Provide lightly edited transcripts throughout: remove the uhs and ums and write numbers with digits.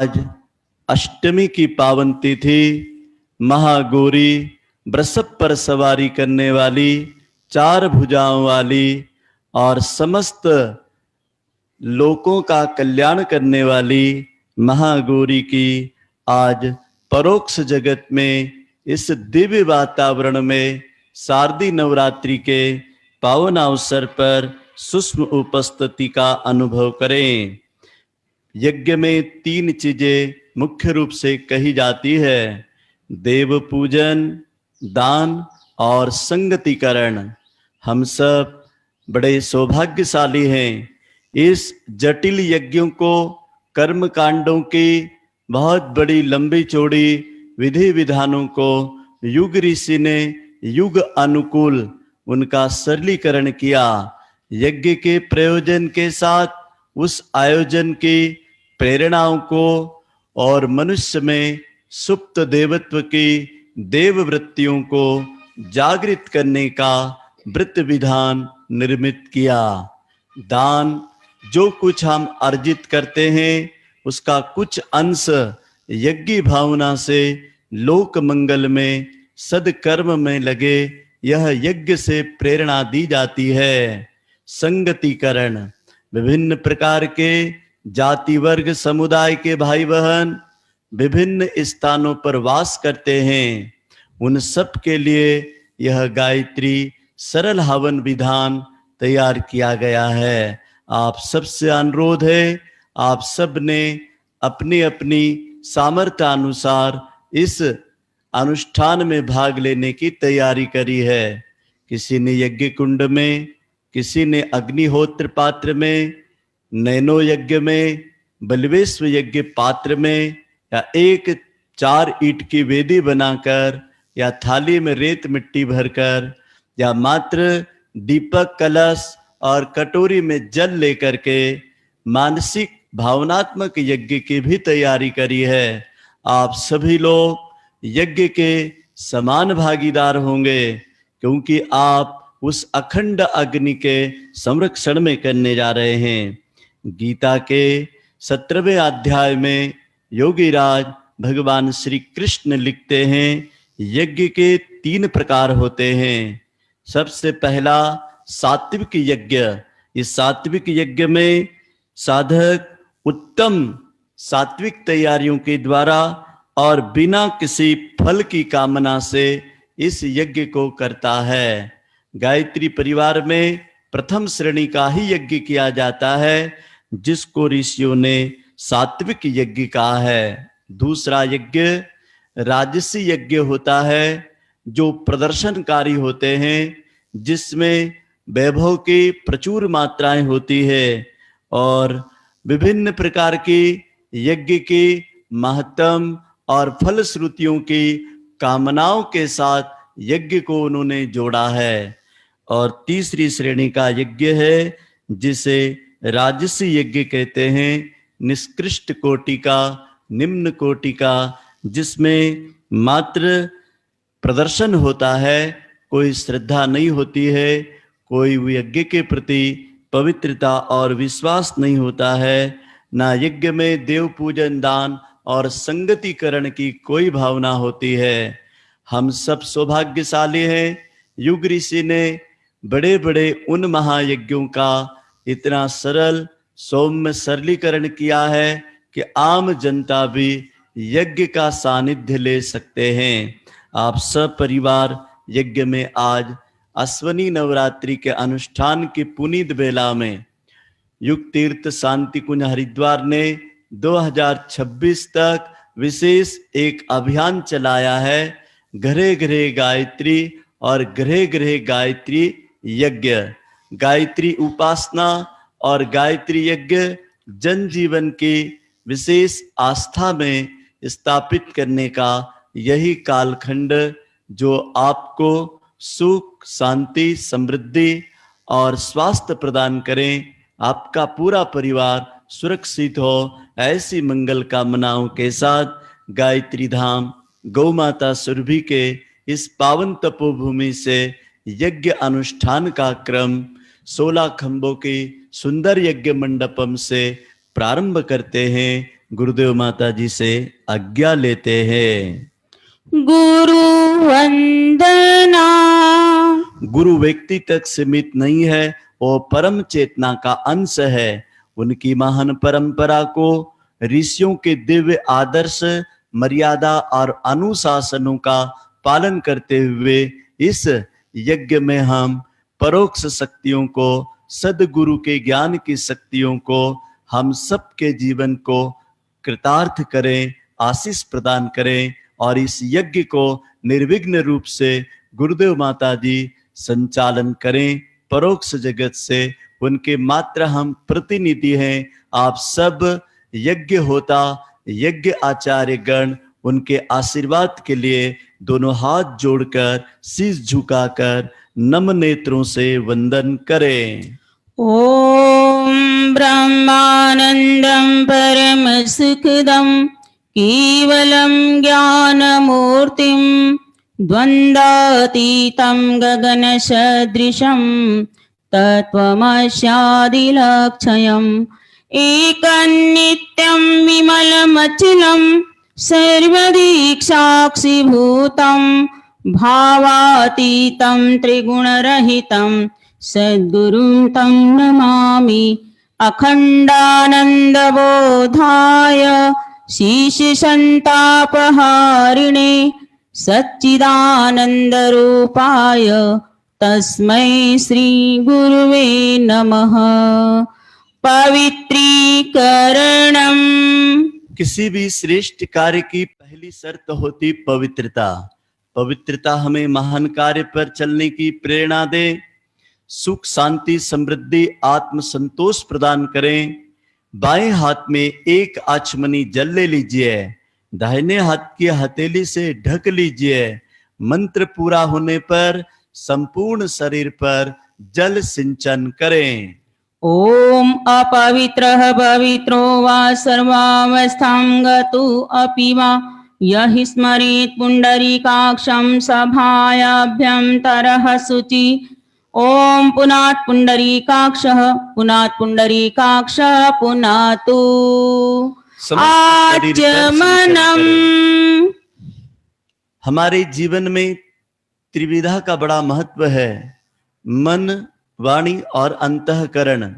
आज अष्टमी की पावन तिथि, महागौरी वृषभ पर सवारी करने वाली, चार भुजाओं वाली और समस्त लोकों का कल्याण करने वाली महागौरी की आज परोक्ष जगत में इस दिव्य वातावरण में शारदीय नवरात्रि के पावन अवसर पर सूक्ष्म उपस्थिति का अनुभव करें। यज्ञ में तीन चीजें मुख्य रूप से कही जाती है: देव पूजन, दान और संगतिकरण। हम सब बड़े सौभाग्यशाली हैं। इस जटिल यज्ञों को, कर्म कांडों की बहुत बड़ी लंबी चौड़ी विधि विधानों को युग ऋषि ने युग अनुकूल उनका सरलीकरण किया। यज्ञ के प्रयोजन के साथ उस आयोजन की प्रेरणाओं को और मनुष्य में सुप्त देवत्व की देव वृत्तियों को जागृत करने का व्रत विधान निर्मित किया। दान, जो कुछ हम अर्जित करते हैं उसका कुछ अंश यज्ञ भावना से लोक मंगल में सदकर्म में लगे, यह यज्ञ से प्रेरणा दी जाती है। संगतिकरण, विभिन्न प्रकार के जाति वर्ग समुदाय के भाई बहन विभिन्न स्थानों पर वास करते हैं। उन सब के लिए यह गायत्री सरल हवन विधान तैयार किया गया है। आप सबसे अनुरोध है, आप सब ने अपनी अपनी सामर्थ्य अनुसार इस अनुष्ठान में भाग लेने की तैयारी करी है। किसी ने यज्ञ कुंड में, किसी ने अग्निहोत्र पात्र में, नैनो यज्ञ में, बलवेश्वर यज्ञ पात्र में, या एक 4 ईंट की वेदी बनाकर, या थाली में रेत मिट्टी भरकर, या मात्र दीपक, कलश और कटोरी में जल लेकर के मानसिक भावनात्मक यज्ञ की भी तैयारी करी है। आप सभी लोग यज्ञ के समान भागीदार होंगे, क्योंकि आप उस अखंड अग्नि के संरक्षण में करने जा रहे हैं। गीता के 17वें अध्याय में योगीराज भगवान श्री कृष्ण लिखते हैं, यज्ञ के 3 प्रकार होते हैं। सबसे पहला सात्विक यज्ञ। इस सात्विक यज्ञ में साधक उत्तम सात्विक तैयारियों के द्वारा और बिना किसी फल की कामना से इस यज्ञ को करता है। गायत्री परिवार में प्रथम श्रेणी का ही यज्ञ किया जाता है, जिसको ऋषियों ने सात्विक यज्ञ कहा है। दूसरा यज्ञ राजसी यज्ञ होता है, जो प्रदर्शनकारी होते हैं, जिसमें वैभव की प्रचुर मात्राएं होती है और विभिन्न प्रकार की यज्ञ की महत्तम और फलश्रुतियों की कामनाओं के साथ यज्ञ को उन्होंने जोड़ा है। और तीसरी श्रेणी का यज्ञ है जिसे राजसी यज्ञ कहते हैं, निष्कृष्ट कोटि का, निम्न कोटि का, जिसमें मात्र प्रदर्शन होता है, कोई श्रद्धा नहीं होती है, कोई यज्ञ के प्रति पवित्रता और विश्वास नहीं होता है, ना यज्ञ में देव पूजन, दान और संगतिकरण की कोई भावना होती है। हम सब सौभाग्यशाली हैं, युग ऋषि ने बड़े बड़े उन महायज्ञों का इतना सरल सौम्य सरलीकरण किया है कि आम जनता भी यज्ञ का सानिध्य ले सकते हैं। आप सब परिवार यज्ञ में आज अश्वनी नवरात्रि के अनुष्ठान की पुनीत बेला में युग तीर्थ शांति कुंज हरिद्वार ने 2026 तक विशेष एक अभियान चलाया है, घरे घरे गायत्री और घरे घरे गायत्री यज्ञ। गायत्री उपासना और गायत्री यज्ञ जनजीवन की विशेष आस्था में स्थापित करने का यही कालखंड, जो आपको सुख, शांति, समृद्धि और स्वास्थ्य प्रदान करें, आपका पूरा परिवार सुरक्षित हो, ऐसी मंगल कामनाओं के साथ गायत्री धाम गौ माता सुरभि के इस पावन तपोभूमि से यज्ञ अनुष्ठान का क्रम 16 खंभों की सुंदर यज्ञ मंडपम से प्रारंभ करते हैं। गुरुदेव माता जी से आज्ञा लेते हैं। गुरु वंदना। गुरु व्यक्ति तक सीमित नहीं है, वो परम चेतना का अंश है। उनकी महान परंपरा को, ऋषियों के दिव्य आदर्श, मर्यादा और अनुशासनों का पालन करते हुए इस यज्ञ में हम परोक्ष शक्तियों को, सदगुरु के ज्ञान की शक्तियों को, हम सबके जीवन को कृतार्थ करें, आशीष प्रदान करें और इस यज्ञ को निर्विघ्न रूप से गुरुदेव माता जी संचालन करें। परोक्ष जगत से उनके मात्र हम प्रतिनिधि हैं। आप सब यज्ञ होता, यज्ञ आचार्य गण उनके आशीर्वाद के लिए दोनों हाथ जोड़कर, शीश झुकाकर, नम नेत्रों से वंदन करें। ओम ब्रह्मानंदं परम सुखदं केवलं ज्ञानमूर्तिं द्वन्द्वातीतं गगनसदृशं तत्त्वमस्यादिलक्षयम् एकनित्यं विमलमचलं सर्वदिक्साक्षिभूतं भावातीतं त्रिगुणरहितं सद्गुरुं तं नमामि। अखण्डानन्दबोधाय शीशसन्तापहारिणे सच्चिदानन्दरूपाय तस्मै श्री गुरुवे नमः। पवित्रीकरणम। किसी भी श्रेष्ठ कार्य की पहली शर्त होती पवित्रता। पवित्रता हमें महान कार्य पर चलने की प्रेरणा दे, सुख, शांति, समृद्धि, आत्म संतोष प्रदान करें। बाएं हाथ में एक आचमनी जल ले लीजिए, दाहिने हाथ की हथेली से ढक लीजिए। मंत्र पूरा होने पर संपूर्ण शरीर पर जल सिंचन करें। ओम अपवित्रः पवित्रो वा सर्वावस्थां गतो अपि वा यः स्मरेत् पुण्डरीकाक्षं सभायाभ्यन्तरः शुचि। ओम पुनात् पुण्डरीकाक्षः पुनात् पुण्डरीकाक्षः पुनातु आचमनम्। हमारे जीवन में त्रिविधा का बड़ा महत्व है, मन, वाणी और अंतःकरण।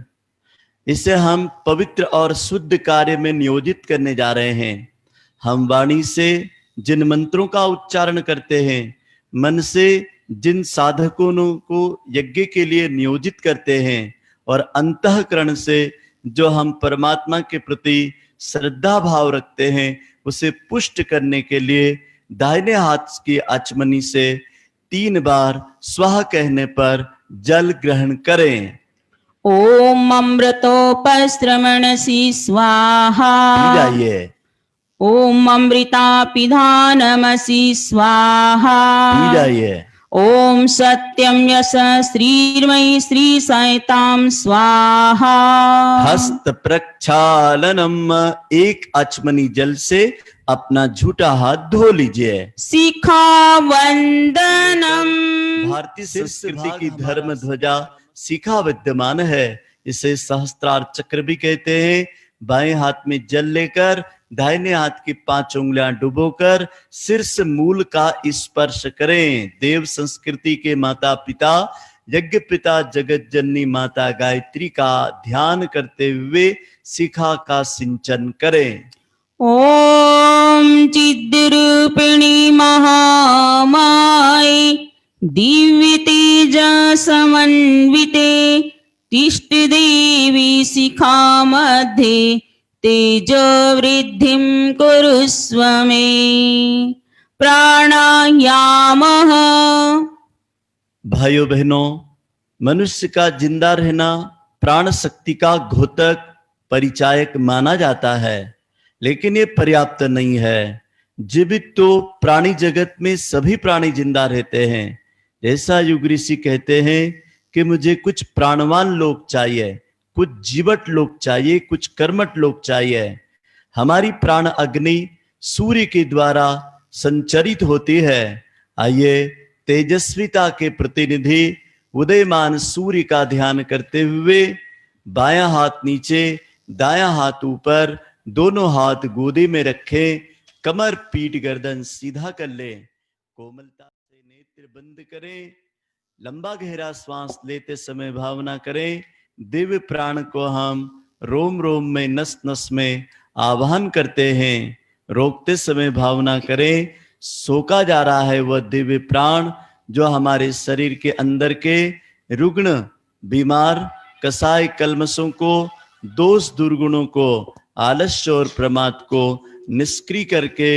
इसे हम पवित्र और शुद्ध कार्य में नियोजित करने जा रहे हैं। हम वाणी से जिन मंत्रों का उच्चारण करते हैं, मन से जिन साधकों को यज्ञ के लिए नियोजित करते हैं और अंतःकरण से जो हम परमात्मा के प्रति श्रद्धा भाव रखते हैं, उसे पुष्ट करने के लिए दाहिने हाथ की आचमनी से 3 बार स्वाहा कहने पर जल ग्रहण करें। ओम अमृतोपस्रमणसि स्वाहा। जाइए। ओम अमृता पिधानमसि स्वाहा। जाइए। ओम सत्यम यश श्रीर्मयी श्री सैताम स्वाहा। हस्त प्रक्षालनम, एक आचमनी जल से अपना झूठा हाथ धो लीजिए। शिखा वंदनम, भारतीय संस्कृति की धर्म ध्वजा शिखा विद्यमान है। इसे सहस्त्रार चक्र भी कहते हैं। बाएं हाथ में जल लेकर दाहिने हाथ की 5 उंगलियां डुबोकर शीर्ष मूल का स्पर्श करें। देव संस्कृति के माता पिता यज्ञ पिता जगत जननी माता गायत्री का ध्यान करते हुए शिखा का सिंचन करें। ओम चिद्रूपिणी महामाये दिव्य तेज समन्विते तिष्ठ देवी शिखा मध्ये तेजो वृद्धिं कुरुस्व मे। प्राणायामः। भाइयों बहनों, मनुष्य का जिंदा रहना प्राण शक्ति का घोतक परिचायक माना जाता है, लेकिन ये पर्याप्त नहीं है। जीवित तो प्राणी जगत में सभी प्राणी जिंदा रहते हैं। जैसा युग ऋषि कहते हैं कि मुझे कुछ प्राणवान लोग चाहिए, कुछ जीवट लोग चाहिए, कुछ कर्मठ लोग चाहिए। हमारी प्राण अग्नि सूर्य के द्वारा संचरित होती है। आइए तेजस्विता के प्रतिनिधि उदयमान सूर्य का ध्यान करते हुए बायां हाथ नीचे, दायां हाथ ऊपर, दोनों हाथ गोदी में रखें, कमर पीठ गर्दन सीधा कर लें, कोमलता से नेत्र बंद करें, लंबा गहरा श्वास लेते समय भावना करें दिव्य प्राण को हम रोम रोम में नस नस में आवाहन करते हैं। रोकते समय भावना करें सोका जा रहा है वह दिव्य प्राण जो हमारे शरीर के अंदर के रुग्ण बीमार कसाय कलमशों को, दोष दुर्गुणों को, आलस्य और प्रमाद को निष्क्रिय करके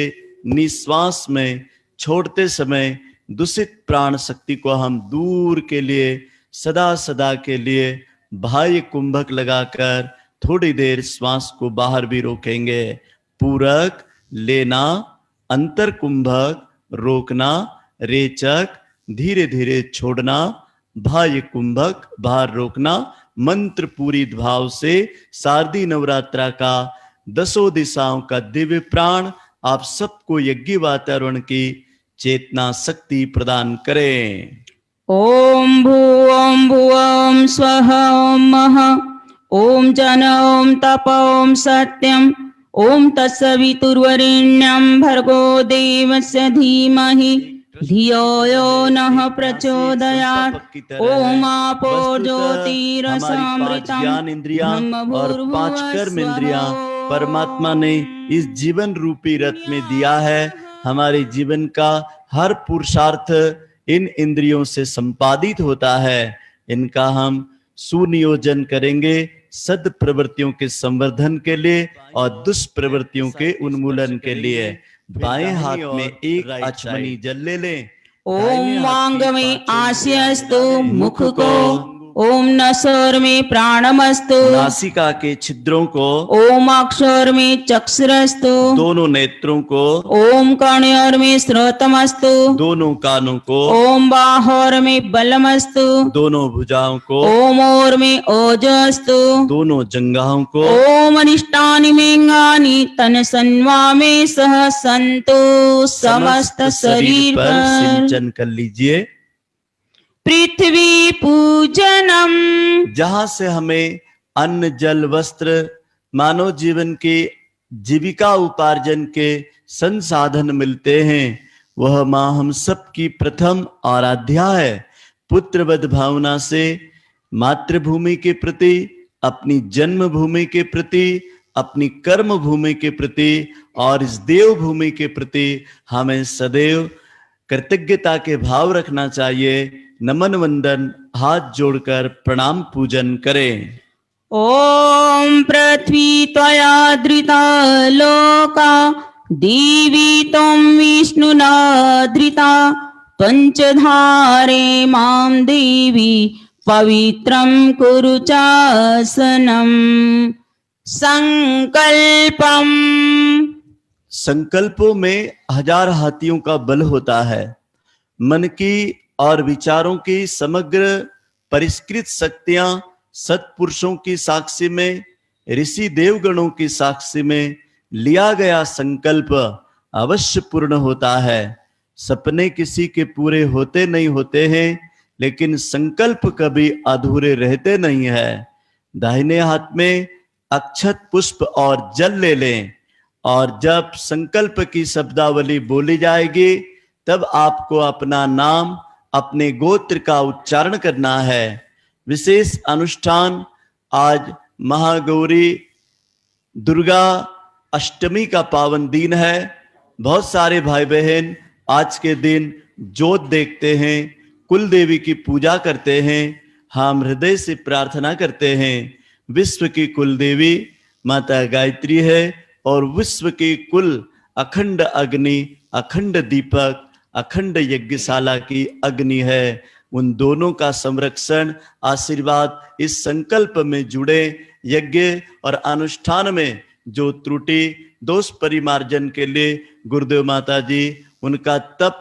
निश्वास में छोड़ते समय दूषित प्राण शक्ति को हम दूर के लिए सदा सदा के लिए बाह्य कुंभक लगाकर थोड़ी देर श्वास को बाहर भी रोकेंगे। पूरक लेना, अंतर कुंभक रोकना, रेचक धीरे धीरे छोड़ना, बाह्य कुंभक बाहर रोकना। मंत्र पूरी भाव से शारदीय नवरात्रा का 10 दिशाओं का दिव्य प्राण आप सबको यज्ञ वातावरण की चेतना शक्ति प्रदान करें। ओम भुवं स्वः ओम मः ओम जन ओम तप ओम सत्यम ओम तत्सवितुर्वरेण्यं भर्गो देवस्य धीमहि धियो यो नः प्रचोदयात्। ओम आपो ज्योतिरसामृतम् ज्ञान इंद्रियां और 5 कर्म इंद्रियां परमात्मा ने इस जीवन रूपी रथ में दिया है। हमारे जीवन का हर पुरुषार्थ इन इंद्रियों से संपादित होता है। इनका हम सुनियोजन करेंगे सद प्रवृत्तियों के संवर्धन के लिए और दुष्प्रवृत्तियों के उन्मूलन के लिए। बाएं हाथ में एक अचमनी जल ले लें। ओम वांग में आस्यस्तु मुख को, ओम नसर में प्राणमस्तु, नासिका के छिद्रों को, ओम अक्षर में चक्षुरस्तु, दोनों नेत्रों को, ओम कर्णयोर में श्रोतमस्तु, दोनों कानों को, ओम बाहोर में बलमस्तु, दोनों भुजाओं को, ओम ओर में ओजस्तु, दोनों जंघाओं को, ओम अनिष्टानि मेंगानि तन सन्वा में सह संतु समस्त शरीर पर सिंचन कर लीजिए। पृथ्वी पूजनम, जहां से हमें अन्न जल वस्त्र मानव जीवन के जीविका उपार्जन के संसाधन मिलते हैं, वह मां हम सब की प्रथम आराध्या है। पुत्रवत भावना से मातृभूमि के प्रति, अपनी जन्मभूमि के प्रति, अपनी कर्म भूमि के प्रति और इस देव भूमि के प्रति हमें सदैव कृतज्ञता के भाव रखना चाहिए। नमन वंदन हाथ जोड़कर प्रणाम पूजन करें। ओम पृथ्वी त्वया धृता लोका देवी त्वं विष्णुना धृता पंचधारे मां देवी पवित्रं कुरु चासनम्। संकल्पम, संकल्पों में 1000 हाथियों का बल होता है। मन की और विचारों की समग्र परिष्कृत शक्तियां सत्पुरुषों की साक्षी में, ऋषि देवगणों की साक्षी में लिया गया संकल्प अवश्य पूर्ण होता है। सपने किसी के पूरे होते नहीं होते हैं, लेकिन संकल्प कभी अधूरे रहते नहीं है। दाहिने हाथ में अक्षत पुष्प और जल ले लें और जब संकल्प की शब्दावली बोली जाएगी तब आपको अपना नाम, अपने गोत्र का उच्चारण करना है। विशेष अनुष्ठान आज महागौरी दुर्गा अष्टमी का पावन दिन है। बहुत सारे भाई बहन आज के दिन ज्योत देखते हैं, कुल देवी की पूजा करते हैं। हम हृदय से प्रार्थना करते हैं, विश्व की कुल देवी माता गायत्री है और विश्व की कुल अखंड अग्नि, अखंड दीपक, अखंड यज्ञशाला की अग्नि है। उन दोनों का संरक्षण आशीर्वाद इस संकल्प में जुड़े यज्ञ और अनुष्ठान में जो त्रुटि दोष परिमार्जन के लिए गुरुदेव माता जी उनका तप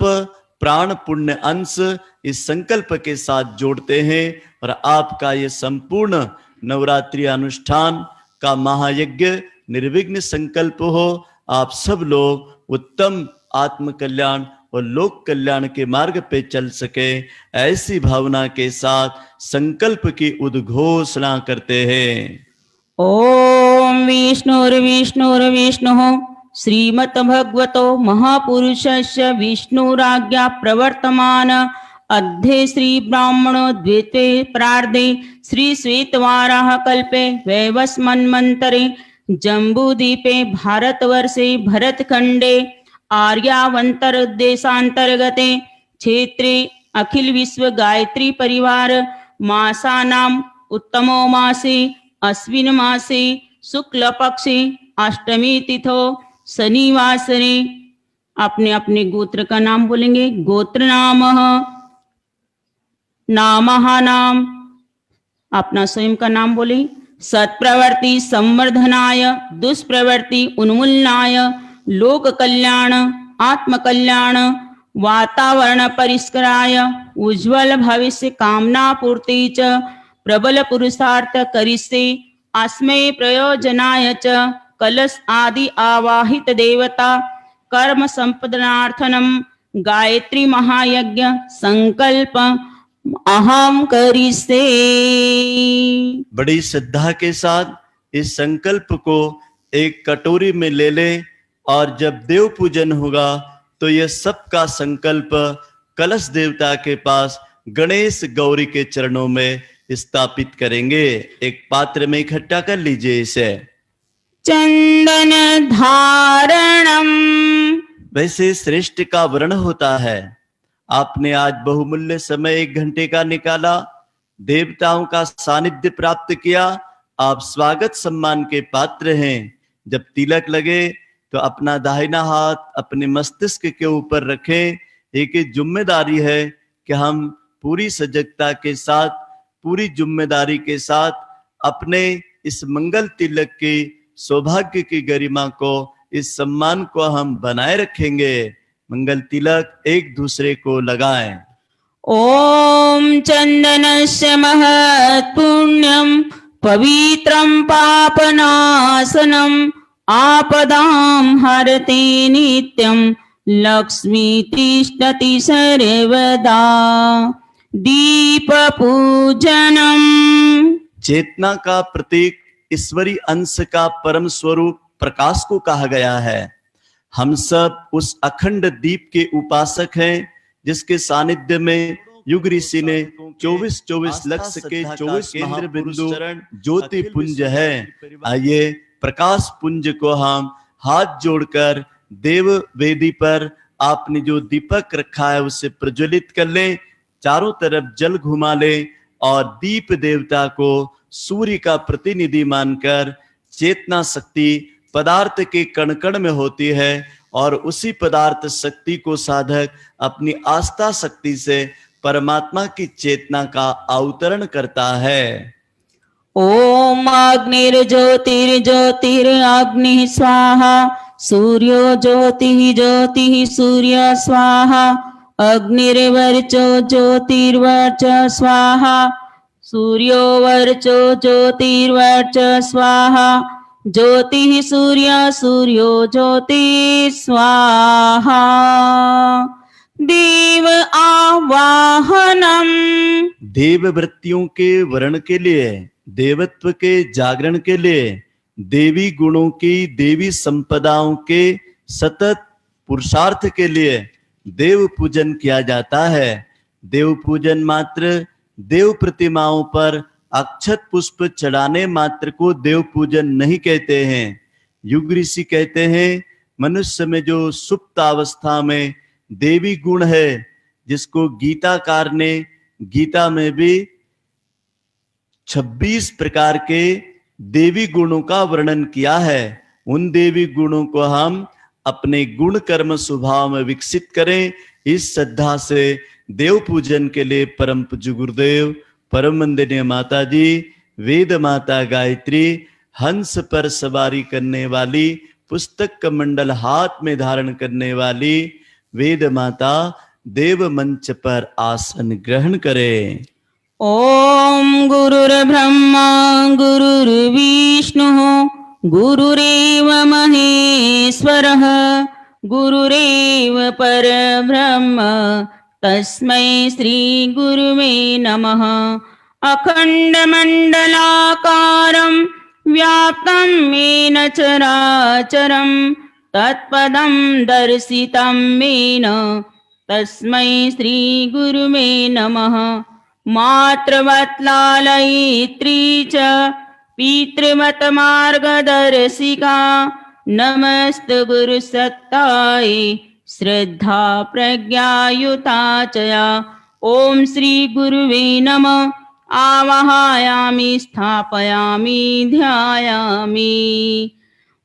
प्राण पुण्य अंश इस संकल्प के साथ जोड़ते हैं और आपका ये संपूर्ण नवरात्रि अनुष्ठान का महायज्ञ निर्विघ्न संकल्प हो। आप सब लोग उत्तम आत्म कल्याण और लोक कल्याण के मार्ग पे चल सके, ऐसी भावना के साथ संकल्प की उद्घोषणा करते हैं। ओम विष्णुर्विष्णुर्विष्णुः श्रीमद्भगवतो महापुरुषस्य विष्णुराज्ञा प्रवर्तमान अध्ये श्री ब्राह्मणो द्वितीये प्रार्धे श्री श्वेतवाराह कल्पे वैवस्मन्वन्तरे जम्बूद्वीपे भारतवर्षे भरतखण्डे आर्यावंतर देशांतर्गते क्षेत्रे अखिल विश्व गायत्री परिवार मासानाम उत्तमो मासे अश्विन मासे शुक्ल पक्षे अष्टमी तिथो शनिवासरे अपने अपने गोत्र का नाम बोलेंगे। गोत्र नाम नामः नाम अपना स्वयं का नाम बोले। सत्प्रवृत्ति संवर्धनाय दुष्प्रवृत्ति उन्मूलनाय लोक कल्याण आत्म कल्याण वातावरण परिष्कराय उज्ज्वल भविष्य कामना पूर्ति च प्रबल पुरुषार्थ करिष्ये अस्मै प्रयोजनाय च कलश आदि आवाहित देवता कर्म संपादनार्थनम गायत्री महायज्ञ संकल्प अहम करिष्ये। बड़ी श्रद्धा के साथ इस संकल्प को एक कटोरी में ले ले और जब देव पूजन होगा तो यह सबका संकल्प कलश देवता के पास गणेश गौरी के चरणों में स्थापित करेंगे। एक पात्र में इकट्ठा कर लीजिए इसे। चंदन धारणम वैसे श्रेष्ठ का वर्ण होता है। आपने आज बहुमूल्य समय 1 घंटे का निकाला, देवताओं का सानिध्य प्राप्त किया, आप स्वागत सम्मान के पात्र हैं। जब तिलक लगे तो अपना दाहिना हाथ अपने मस्तिष्क के ऊपर रखें। एक जिम्मेदारी है कि हम पूरी सजगता के साथ पूरी जिम्मेदारी के साथ अपने इस मंगल तिलक की सौभाग्य की गरिमा को इस सम्मान को हम बनाए रखेंगे। मंगल तिलक एक दूसरे को लगाएं। ओम चंदनस्य महत्पुण्यम पवित्रम पापनाशनम आपदां हरते नित्यं लक्ष्मी तिष्ठति सर्वदा। दीप पूजनम चेतना का प्रतीक ईश्वरी अंश का परम स्वरूप प्रकाश को कहा गया है। हम सब उस अखंड दीप के उपासक हैं जिसके सानिध्य में युग ऋषि ने 24 लक्ष के 24 केंद्र बिंदु ज्योति पुंज है। आइए प्रकाश पुंज को हम हाथ जोड़कर देव वेदी पर आपने जो दीपक रखा है उसे प्रज्वलित कर लें। चारों तरफ जल घुमा ले और दीप देवता को सूर्य का प्रतिनिधि मानकर चेतना शक्ति पदार्थ के कण कण में होती है और उसी पदार्थ शक्ति को साधक अपनी आस्था शक्ति से परमात्मा की चेतना का अवतरण करता है। ओम अग्निर्ज्योतिर्ज्योतिरग्नि स्वाहा सूर्यो ज्योतिः ज्योतिः सूर्य स्वाहा अग्निर्वर्चो ज्योतिर्वर्च स्वाहा सूर्यो वर्चो ज्योतिर्वर्च स्वाहा ज्योतिः सूर्य सूर्यो ज्योति स्वाहा। देव आवाहनम देव वृत्तियों के वर्ण के लिए, देवत्व के जागरण के लिए, देवी गुणों की देवी संपदाओं के सतत पुरुषार्थ के लिए देव पूजन किया जाता है। देव पूजन मात्र देव प्रतिमाओं पर अक्षत पुष्प चढ़ाने मात्र को देव पूजन नहीं कहते हैं। युग ऋषि कहते हैं मनुष्य में जो सुप्त अवस्था में देवी गुण है, जिसको गीताकार ने गीता में भी 26 प्रकार के देवी गुणों का वर्णन किया है। उन देवी गुणों को हम अपने गुण कर्म स्वभाव में विकसित करें। इस श्रद्धा से देव पूजन के लिए परम पूज्य गुरुदेव परम वंदनीय माता जी वेद माता गायत्री हंस पर सवारी करने वाली, पुस्तक का मंडल हाथ में धारण करने वाली वेद माता देव मंच पर आसन ग्रहण करें। ओम गुरुर्ब्रह्मा गुरुर्विष्णुः गुरुरेव महेश्वरः गुरुरेव परब्रह्म तस्मै श्री गुरुवे नमः। अखंड मंडलाकारं व्याप्तं येन चराचरं तत्पदं दर्शितं येन तस्मै श्रीगुरुवे नमः। मातृवत् लालयित्री च पितृवत् मार्गदर्शिका नमस्तु गुरुसत्ताय श्रद्धा प्रज्ञायुता च या। ओम श्री गुरुवे नमः। आवाहयामि स्थापयामि ध्यायामि।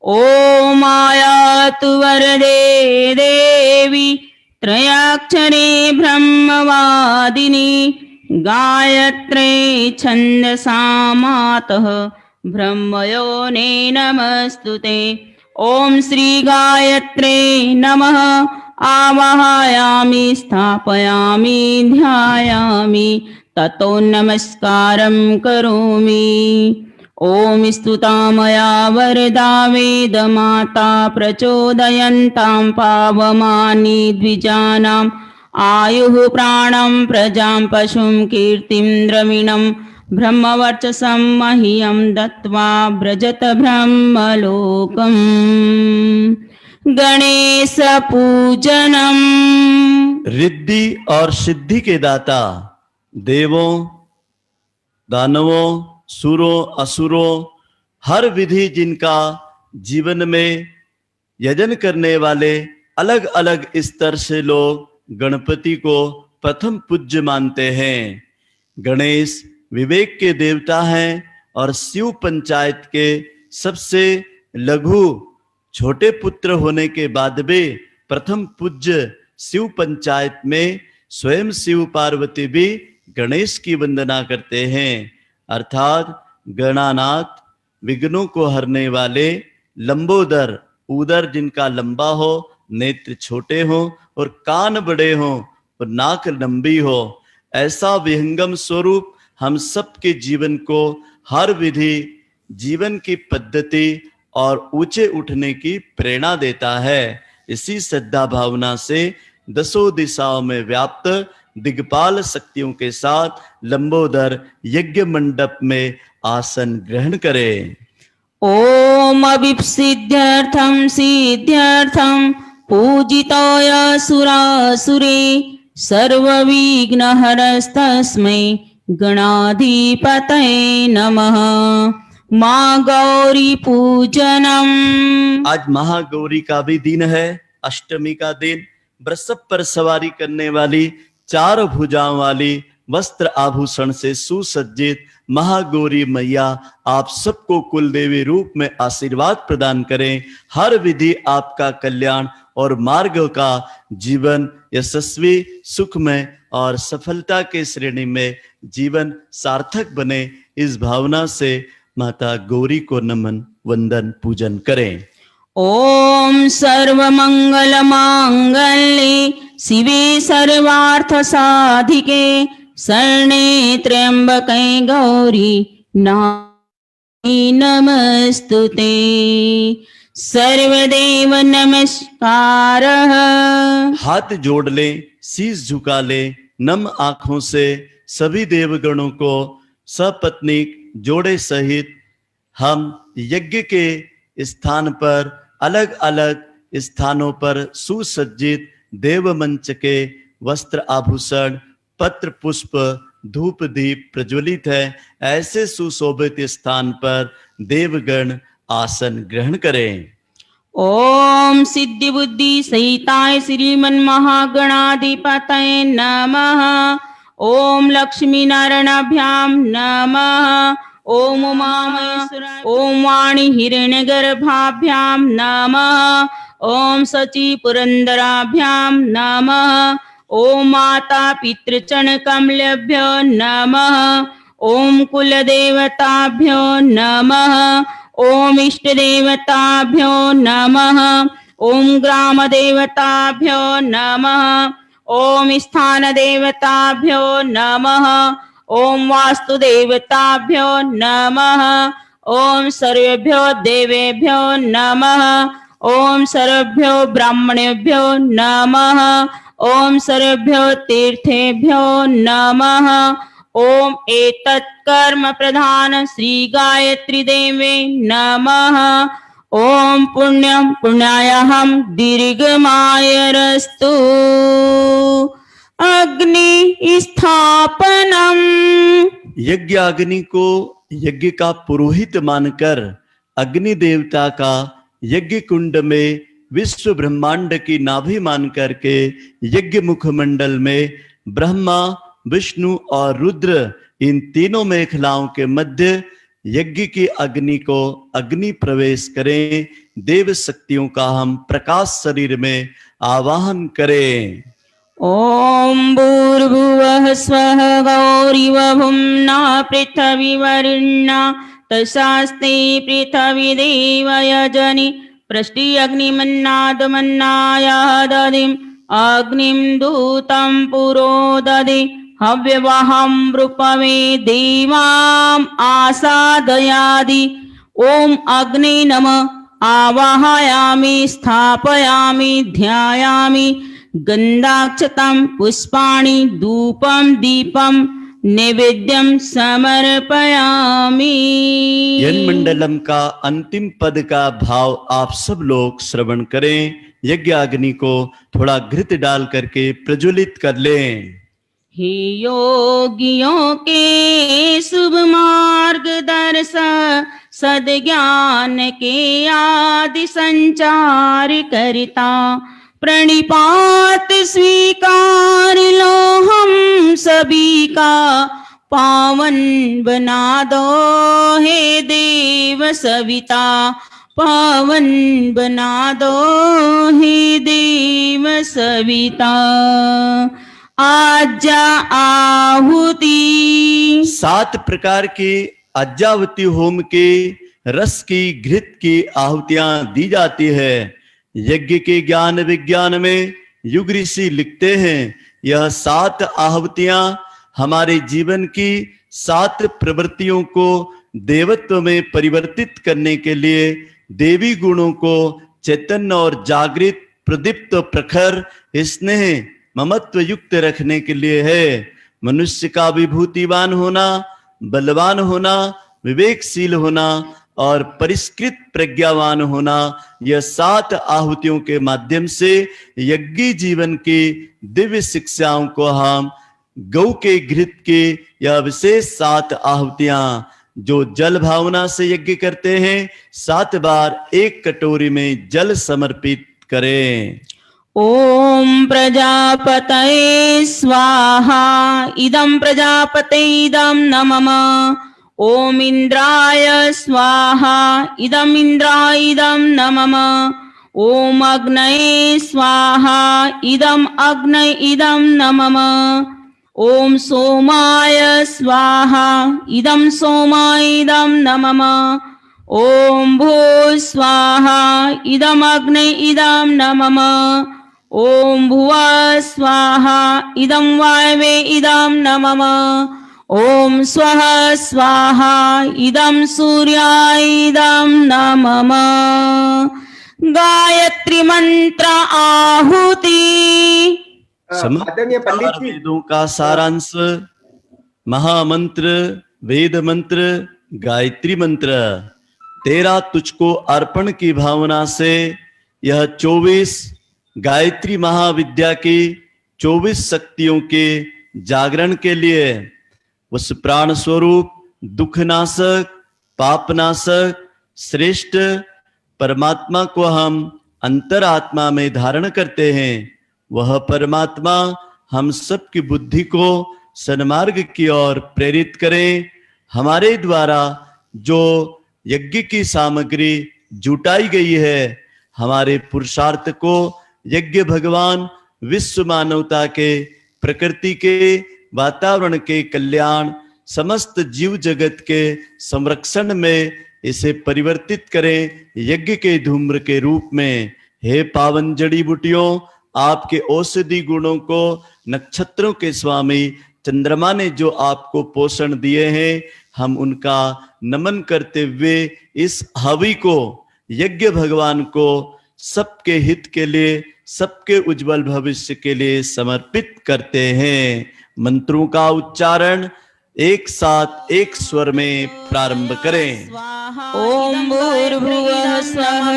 ओम आयातु वरदे देवी त्रयाक्षरे ब्रह्मवादिनी गायत्रे छन्दसा मातः ब्रह्मयोने नमस्तुते। ओम श्री गायत्रे नमः। आवाहयामि स्थापयामि ध्यायामि ततो नमस्कारं करोमि। ओम स्तुता मया वरदा वेदमाता प्रचोदयन्तां पावमानि द्विजानाम् आयुः प्राणं प्रजां पशुं कीर्तिं द्रविणं ब्रह्मवर्चसं मह्यं दत्त्वा व्रजत ब्रह्मलोकम्। गणेश पूजनम। रिद्धि और सिद्धि के दाता देवों, दानवों, सुरों, असुरों, हर विधि जिनका जीवन में यजन करने वाले अलग अलग स्तर से लोग गणपति को प्रथम पूज्य मानते हैं। गणेश विवेक के देवता हैं और शिव पंचायत के सबसे लघु छोटे पुत्र होने के बाद भी प्रथम पूज्य शिव पंचायत में स्वयं शिव पार्वती भी गणेश की वंदना करते हैं। अर्थात गणानाथ, विघ्नों को हरने वाले, लंबोदर, उदर जिनका लंबा हो, नेत्र छोटे हो और कान बड़े हो और नाक लंबी हो, ऐसा विहंगम स्वरूप हम सबके जीवन को हर विधि, जीवन की पद्धति और ऊंचे उठने की प्रेरणा देता है। इसी श्रद्धा भावना से दसों दिशाओं में व्याप्त दिग्पाल शक्तियों के साथ लंबोदर यज्ञ मंडप में आसन ग्रहण करें। ओम अभिप्सिद्ध्यर्थं सिद्ध्यर्थं पूजिताय सुरासुरे सर्वविघ्नहरस्तस्मै गणाधिपतये नमः। माँ गौरी पूजनम। आज महागौरी का भी दिन है, अष्टमी का दिन। वृषभ पर सवारी करने वाली, चार भुजाओं वाली, वस्त्र आभूषण से सुसज्जित महागौरी मैया आप सबको कुल देवी रूप में आशीर्वाद प्रदान करें। हर विधि आपका कल्याण और मार्ग का जीवन यशस्वी, सुखमय और सफलता के श्रेणी में जीवन सार्थक बने, इस भावना से माता गौरी को नमन, वंदन, पूजन करें। ओम सर्वमंगल मांगल्ये शिवे सर्वार्थ साधिके शरणे त्र्यंबके गौरी नारायणी नमस्तुते। सर्वदेव नमस्कारः। हाथ जोड़ ले, शीश झुका ले, नम आंखों से सभी देवगणों को सपत्नीक जोड़े सहित हम यज्ञ के स्थान पर अलग अलग स्थानों पर सुसज्जित देव मंच के वस्त्र आभूषण, पत्र पुष्प, धूप दीप प्रज्वलित है। ऐसे सुशोभित स्थान पर देवगण आसन ग्रहण करें। ओम सिद्धि बुद्धि सहिताय श्रीमन महागणाधिपतये नमः। ओम लक्ष्मी नारायणाभ्याम नमः। ओम उमामहेश्वराय, ओम वाणी हिरण्यगर्भाभ्याम नमः। ओम सची पुरंदराभ्याम नमः। ओम माता पितृचरण कमलेभ्यो नमः। ओम कुल देवताभ्यो नमः। ओम इष्ट देवताभ्यो नमः। ओम ग्राम देवताभ्यो नमः। ओम स्थान देवताभ्यो नमः। ओम वास्तु देवताभ्यो नमः। ओम सर्वेभ्यो देवेभ्यो नमः। ओम सर्वेभ्यो ब्राह्मणेभ्यो नमः। ओम सर्वेभ्यो तीर्थेभ्यो नमः। ओम एतत् कर्म प्रधान श्री गायत्री देवे नमः। ओम पुण्यं पुण्यायहं दीर्घमायरस्तु। अग्नि स्थापनम। यज्ञ अग्नि को यज्ञ का पुरोहित मानकर अग्नि देवता का यज्ञ कुंड में विश्व ब्रह्मांड की नाभि मान करके यज्ञ मुखमंडल में ब्रह्मा विष्णु और रुद्र इन तीनों मेखलाओं के मध्य यज्ञ की अग्नि को अग्नि प्रवेश करें। देव शक्तियों का हम प्रकाश शरीर में आवाहन करें। ओम भूर्भुवः स्वः गौरिव भुम्ना पृथिवीवरुणा तस्यास्ते पृथिवी देवयजनि पृष्टि अग्निमन्नादमन्नाय दधिम् अग्निं दूतं पुरोदधे हव्यवहं रूपमे देवाम् आसादयादि। ओम अग्ने नमः आवाहयामि स्थापयामि ध्यायामि गंधाक्षतं पुष्पाणि धूपं दीपं नैवेद्यं समर्पयामि। यन मंडलम का अंतिम पद का भाव आप सब लोग श्रवण करें। यज्ञ अग्नि को थोड़ा घृत डाल करके प्रज्वलित कर लें। हे योगियों के शुभ मार्ग दर्शक सद्ज्ञान के आदि संचार करता प्रणिपात स्वीकार लो हम सभी का पावन बना दो हे देव सविता पावन बना दो हे देव सविता। आज्ञा आहुति 7 प्रकार के अज्जावती होम के रस की घृत की आहुतियां दी जाती है। यज्ञ के ज्ञान विज्ञान में युग ऋषि लिखते हैं यह 7 आहुतियां हमारे जीवन की 7 प्रवृत्तियों को देवत्व में परिवर्तित करने के लिए देवी गुणों को चैतन्य और जागृत प्रदीप्त प्रखर स्नेह ममत्व युक्त रखने के लिए है। मनुष्य का विभूतिवान होना, बलवान होना, विवेकशील होना और परिष्कृत प्रज्ञावान होना, यह 7 आहुतियों के माध्यम से यज्ञी जीवन की दिव्य शिक्षाओं को हम गौ के घृत की यह विशेष 7 आहुतियां जो जल भावना से यज्ञ करते हैं 7 बार एक कटोरी में जल समर्पित करें। ओम प्रजापतये स्वाहा इदं प्रजापते इदं नमः। ओम इंद्राय स्वाहा इदं इंद्राय इदं नमः। ओम अग्नये स्वाहा इदं अग्नये इदं नमः। ओम सोमाय स्वाहा इदं सोमाय इदं नमः। ओम भू स्वाहा इदं अग्नये इदं नमः। ओम भुवः स्वाहा इदं वायवे इदं नमः। ओम स्वः स्वाहा इदं सूर्याय इदं नमः। गायत्री मंत्र आहुति। आदरणीय पंडित जी, वेदों का सारांश महामंत्र वेद मंत्र गायत्री मंत्र। तेरा तुझको अर्पण की भावना से यह 24 गायत्री महाविद्या की 24 शक्तियों के जागरण के लिए उस प्राण स्वरूप दुखनाशक पापनाशक श्रेष्ठ परमात्मा को हम अंतरात्मा में धारण करते हैं। वह परमात्मा हम सबकी बुद्धि को सन्मार्ग की ओर प्रेरित करें। हमारे द्वारा जो यज्ञ की सामग्री जुटाई गई है हमारे पुरुषार्थ को यज्ञ भगवान विश्व मानवता के प्रकृति के वातावरण के कल्याण समस्त जीव जगत के संरक्षण में इसे परिवर्तित करें यज्ञ के धूम्र के रूप में। हे पावन जड़ी बूटियों, आपके औषधि गुणों को नक्षत्रों के स्वामी चंद्रमा ने जो आपको पोषण दिए हैं हम उनका नमन करते हुए इस हवि को यज्ञ भगवान को सबके हित के लिए सबके उज्जवल भविष्य के लिए समर्पित करते हैं। मंत्रों का उच्चारण एक साथ एक स्वर में प्रारंभ करें। ओम भूर्भुवः स्वः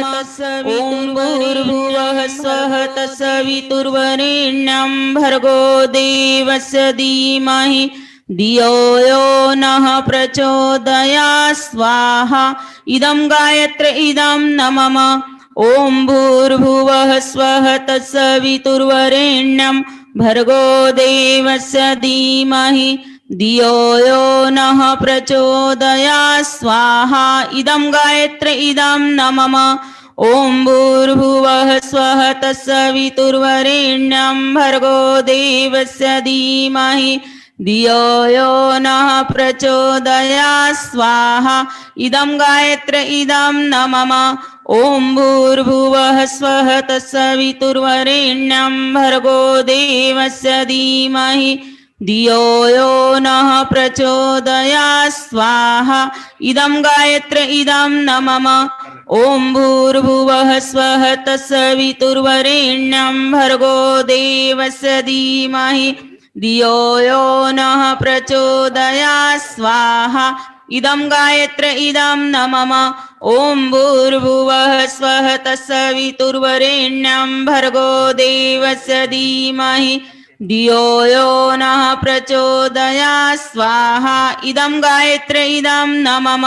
ओम भूर्भुवः स्वः तत्सवितुर्वरेण्यं भर्गो देवस्य धीमहि धियो यो नः प्रचोदयात् स्वाहा इदं गायत्र इदं न मम ओम भूर्भुवः स्वः तत्सवितुर्वरेण्यं भर्गो देवस्य धीमहि धियो यो नः प्रचोदयात् स्वाहा इदं गायत्र इदं न मम ओम भूर्भुवः स्वः तत्सवितुर्वरेण्यं भर्गो देवस्य धीमहि धियो यो नः प्रचोदयात् स्वाहा इदं गायत्र इदं न मम ओम भूर्भुवः स्वः तत्सवितुर्वरेण्यं भर्गो देवस्य धीमहि धियो यो नः प्रचोदयात् स्वाहा इदं गायत्र इदं न मम ओम भूर्भुवः स्वः तत्सवितुर्वरेण्यं भर्गो देवस्य धीमहि धियो यो नः प्रचोदयात् स्वाहा इदं गायत्र इदं न मम ओम भूर्भुवः स्वः तत्सवितुर्वरेण्यं भर्गो देवस्य धीमहि धियो यो नः प्रचोदयात् स्वाहा इदं गायत्र इदं न मम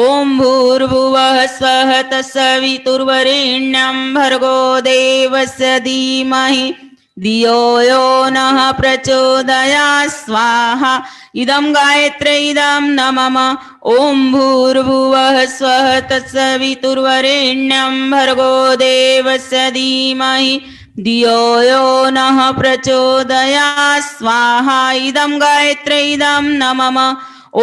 ओम भूर्भुवः स्वः तत्सवितुर्वरेण्यं भर्गो देवस्य धीमहि धियो यो नः प्रचोदयात् स्वाहा इदं गायत्र इदं न मम ओम भूर्भुवः स्वः तत्सवितुर्वरेण्यं भर्गो देवस्य धीमहि धियो यो नः प्रचोदयात् स्वाहा इदं गायत्र इदं न मम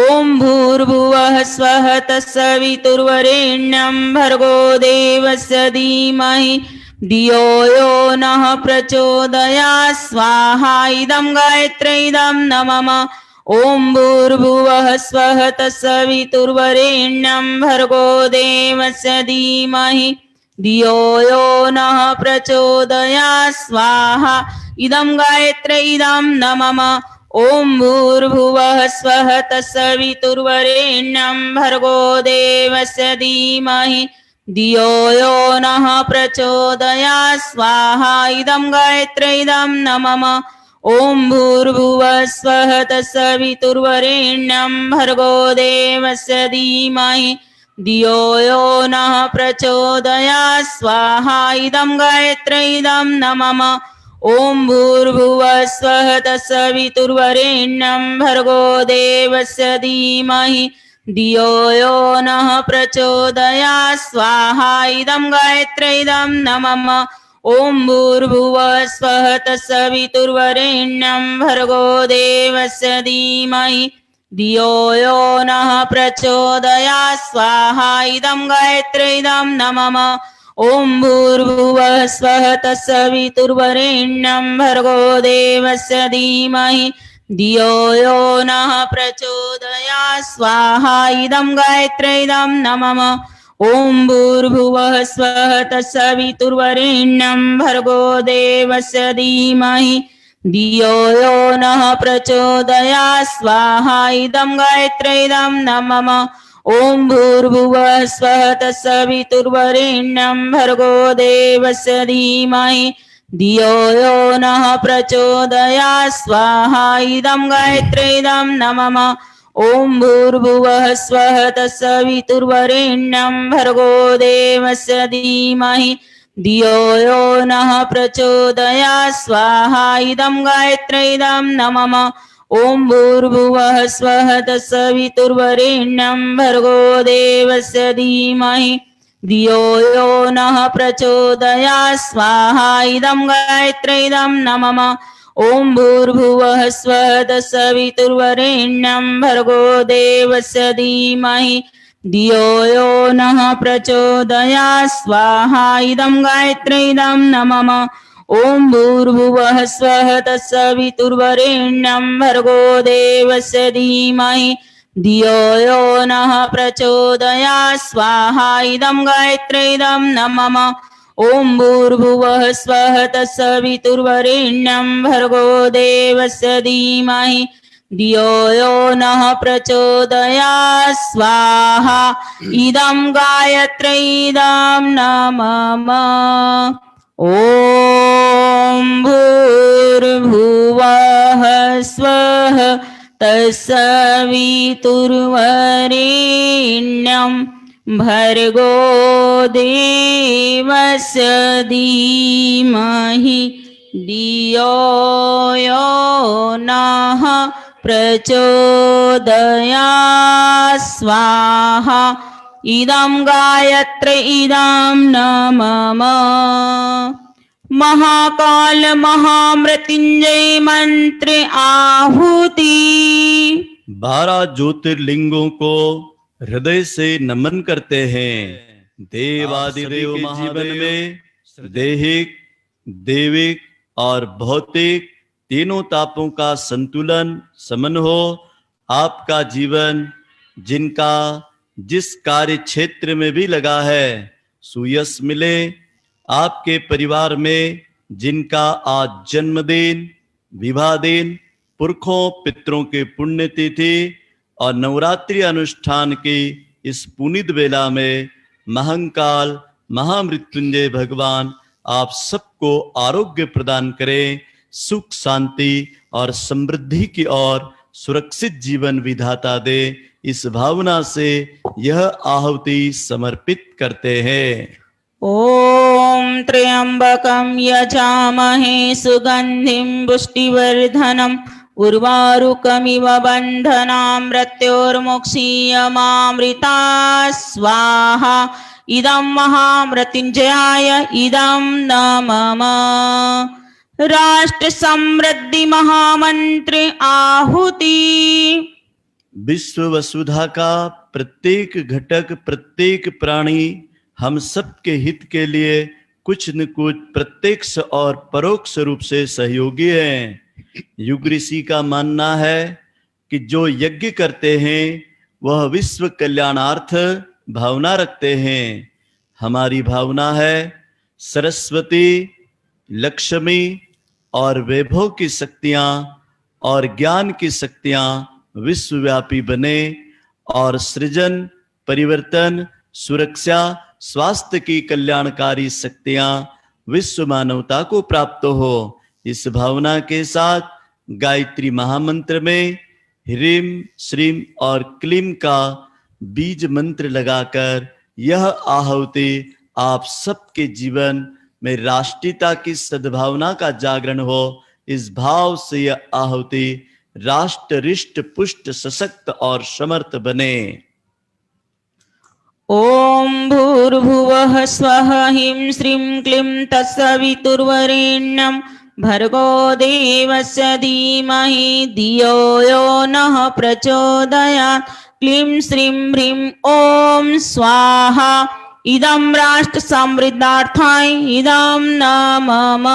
ओम भूर्भुवः स्वः तत्सवितुर्वरेण्यं भर्गो देवस्य धीमहि धियो यो नः प्रचोदयात् स्वाहा इदं गायत्र इदं न मम ओम भूर्भुवः स्वः तत्सवितुर्वरेण्यं भर्गो देवस्य धीमहि धियो यो नः प्रचोदयात् स्वाहा इदं गायत्र इदं न मम ओम भूर्भुवः स्वः तत्सवितुर्वरेण्यं भर्गो देवस्य धीमहि धियो यो नः प्रचोदयात् स्वाहा इदं गायत्र इदं न मम ओम भूर्भुवः स्वः तत्सवितुर्वरेण्यं भर्गो देवस्य धीमहि धियो यो नः प्रचोदयात् स्वाहा इदं गायत्र इदं न मम ओम भूर्भुवः स्वः तत्सवितुर्वरेण्यं भर्गो देवस्य धीमहि धियो यो नः प्रचोदयात् स्वाहा इदं गायत्र इदं न मम ओम भूर्भुवः स्वः तत्सवितुर्वरेण्यं भर्गो देवस्य धीमहि धियो यो नः प्रचोदयात् स्वाहा इदं गायत्र इदं न मम ओम भूर्भुवः स्वः तत्सवितुर्वरेण्यं भर्गो देवस्य धीमहि धियो यो नः प्रचोदयात् स्वाहा इदं गायत्र इदं न मम ओम भूर्भुवः स्वः तत्सवितुर्वरेण्यं भर्गो देवस्य धीमहि धियो यो नः प्रचोदयात् स्वाहा इदं गायत्र इदं न मम ओम भूर्भुवः स्वः तत्सवितुर्वरेण्यं भर्गो देवस्य धीमहि धियो यो नः प्रचोदयात् स्वाहा इदं गायत्र इदं न मम ओम भूर्भुवः स्वः तत्सवितुर्वरेण्यं भर्गो देवस्य धीमहि धियो यो नः प्रचोदयात् स्वाहा इदं गायत्र इदं न मम ओम भूर्भुवः स्वः तत्सवितुर्वरेण्यं भर्गो देवस्य धीमहि धियो यो नः प्रचोदयात् स्वाहा इदं गायत्र इदं न मम ओम भूर्भुवः स्वः तत्सवितुर्वरेण्यं भर्गो देवस्य धीमहि धियो यो नः प्रचोदयात् स्वाहा इदं गायत्र इदं न मम ओम भूर्भुवः स्वः तत्सवितुर्वरेण्यं भर्गो देवस्य धीमहि धियो यो नः प्रचोदयात् स्वाहा इदं गायत्र इदं न मम ओम भूर्भुवः स्वः तत्सवितुर्वरेण्यं भर्गो देवस्य धीमहि धियो यो नः प्रचोदयात् स्वाहा इदं गायत्री इदं नमः ॐ भूर्भुवः स्वः तत्सवितुर्वरेण्यं भर्गो देवस्य धीमहि धियो यो नः प्रचोदयात् स्वाहा इदं गायत्री इदं नमः महाकाल महामृत्युंजय मंत्र आहुति 12 ज्योतिर्लिंगों को हृदय से नमन करते हैं। देवादिदेव महादेव में दैहिक, दैविक और भौतिक तीनों तापों का संतुलन समन हो। आपका जीवन जिनका जिस कार्य क्षेत्र में भी लगा है सुयश मिले। आपके परिवार में जिनका आज जन्मदिन, विवाह दिन, पुरखों पितरों के पुण्यतिथि और नवरात्रि अनुष्ठान की इस पुनीत बेला में महंकाल महामृत्युंजय भगवान आप सबको आरोग्य प्रदान करें, सुख शांति और समृद्धि की ओर सुरक्षित जीवन विधाता दे। इस भावना से यह आहुति समर्पित करते हैं। ओम त्र्यंबकं यजामहे सुगंधिं पुष्टिवर्धनम् उर्वारुकमिव बन्धनां मृत्योर्मुक्षीयमामृता स्वाहा इदं महामृत्युंजयाय इदं नमः राष्ट्र समृद्धि महामंत्र आहुति। विश्व वसुधा का प्रत्येक घटक, प्रत्येक प्राणी हम सबके हित के लिए कुछ न कुछ प्रत्यक्ष और परोक्ष रूप से सहयोगी हैं। युग ऋषि का मानना है कि जो यज्ञ करते हैं वह विश्व कल्याणार्थ भावना रखते हैं। हमारी भावना है सरस्वती, लक्ष्मी और वैभव की शक्तियां और ज्ञान की शक्तियां विश्वव्यापी बने और सृजन, परिवर्तन, सुरक्षा, स्वास्थ्य की कल्याणकारी शक्तियां विश्व मानवता को प्राप्त हो। इस भावना के साथ गायत्री महामंत्र में ह्रीम, श्रीम और क्लीम का बीज मंत्र लगाकर यह आहुति आप सबके जीवन में राष्ट्रीयता की सद्भावना का जागरण हो। इस भाव से यह आहुति राष्ट्र रिष्ट पुष्ट सशक्त और समर्थ बने। ओम भूर्भुवः स्वः ह्रीं श्रीं क्लीं तत्सवितुर्वरेण्यं भर्गो देवस्य धीमहि धियो यो नः प्रचोदयात् क्लीं श्रीं ह्रीं ॐ स्वाहा इदं राष्ट्र समृद्धार्थाय इदं नमः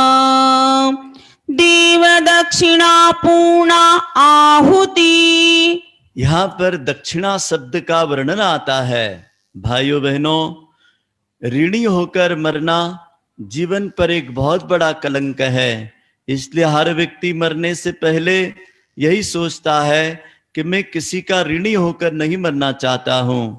देव दक्षिणा पूर्णा आहुति। यहाँ पर दक्षिणा शब्द का वर्णन आता है। भाइयों बहनों, ऋणी होकर मरना जीवन पर एक बहुत बड़ा कलंक है। इसलिए हर व्यक्ति मरने से पहले यही सोचता है कि मैं किसी का ऋणी होकर नहीं मरना चाहता हूं।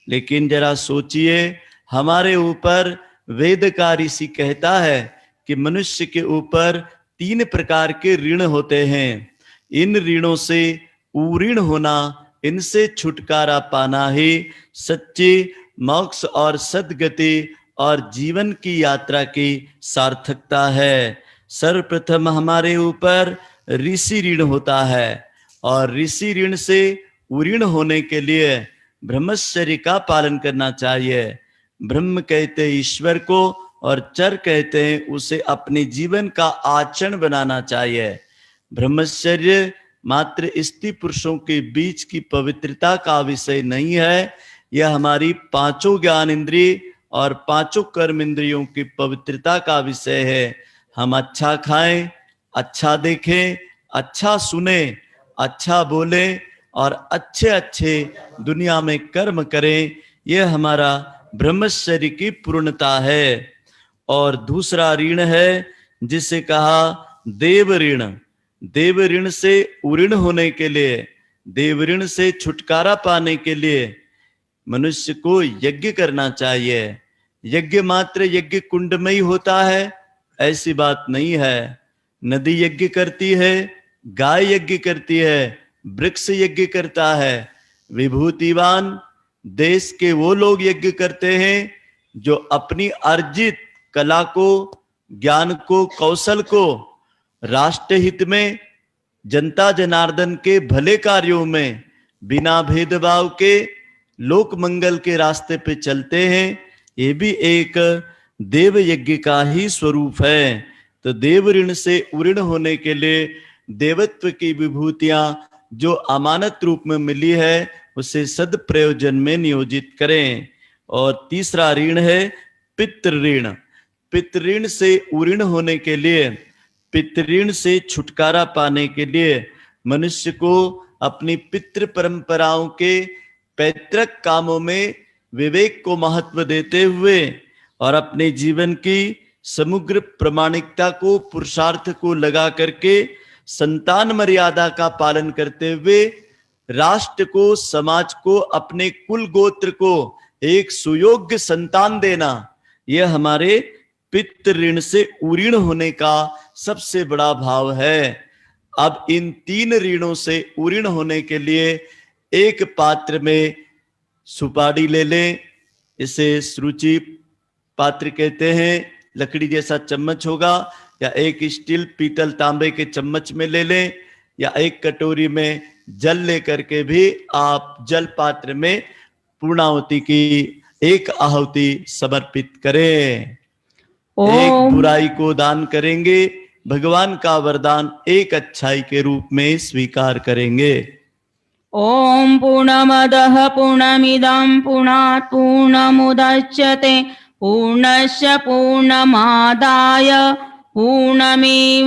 लेकिन जरा सोचिए, हमारे ऊपर वेद का ऋषि कहता है कि मनुष्य के ऊपर 3 प्रकार के ऋण होते हैं। इन ऋणों से उऋण होना, इनसे छुटकारा पाना ही सच्ची मोक्ष और सद्गति और जीवन की यात्रा की सार्थकता है। सर्वप्रथम हमारे ऊपर ऋषि ऋण होता है और ऋषि ऋण से उऋण होने के लिए ब्रह्मचर्य का पालन करना चाहिए। ब्रह्म कहते हैं ईश्वर को और चर कहते हैं उसे अपने जीवन का आचरण बनाना चाहिए। ब्रह्मचर्य मात्र स्त्री पुरुषों के बीच की पवित्रता का विषय नहीं है, यह हमारी 5 ज्ञान इंद्रिय और 5 कर्म इंद्रियों की पवित्रता का विषय है। हम अच्छा खाएं, अच्छा देखें, अच्छा सुने, अच्छा बोले और अच्छे अच्छे दुनिया में कर्म करें, यह हमारा ब्रह्मचर्य की पूर्णता है। और दूसरा ऋण है जिसे कहा देव ऋण। देव ऋण से उऋण होने के लिए, देव ऋण से छुटकारा पाने के लिए मनुष्य को यज्ञ करना चाहिए। यज्ञ मात्र यज्ञ कुंड में ही होता है ऐसी बात नहीं है। नदी यज्ञ करती है, गाय यज्ञ करती है, वृक्ष यज्ञ करता है। विभूतिवान देश के वो लोग यज्ञ करते हैं जो अपनी अर्जित कला को, ज्ञान को, कौशल को राष्ट्र हित में, जनता जनार्दन के भले कार्यों में बिना भेदभाव के लोक मंगल के रास्ते पे चलते हैं। ये भी एक देव यज्ञ का ही स्वरूप है। तो देव ऋण से उऋण होने के लिए देवत्व की विभूतियां जो अमानत रूप में मिली है उसे सद प्रयोजन में नियोजित करें। और तीसरा ऋण है पितृऋण। पितृऋण से उऋण होने के लिए, पितृऋण से छुटकारा पाने के लिए मनुष्य को अपनी पितृ परंपराओं के पैतृक कामों में विवेक को महत्व देते हुए और अपने जीवन की समग्र प्रामाणिकता को, पुरुषार्थ को लगा करके संतान मर्यादा का पालन करते हुए राष्ट्र को, समाज को, अपने कुल गोत्र को एक सुयोग्य संतान देना, यह हमारे पितृऋण से उऋण होने का सबसे बड़ा भाव है। अब इन तीन ऋणों से उऋण होने के लिए एक पात्र में सुपारी ले लें, इसे सुरुचि पात्र कहते हैं, लकड़ी जैसा चम्मच होगा, या एक स्टील पीतल तांबे के चम्मच में ले लें, या एक कटोरी में जल लेकर के भी आप जल पात्र में पूर्णाहुति की एक आहुति समर्पित करें। एक बुराई को दान करेंगे, भगवान का वरदान एक अच्छाई के रूप में स्वीकार करेंगे। ओम पूर्णमदः पूर्णमिदं पूर्णात् पूर्णमुदच्यते पूर्णस्य पूर्णमादाय पूर्णमेवावशिष्यते।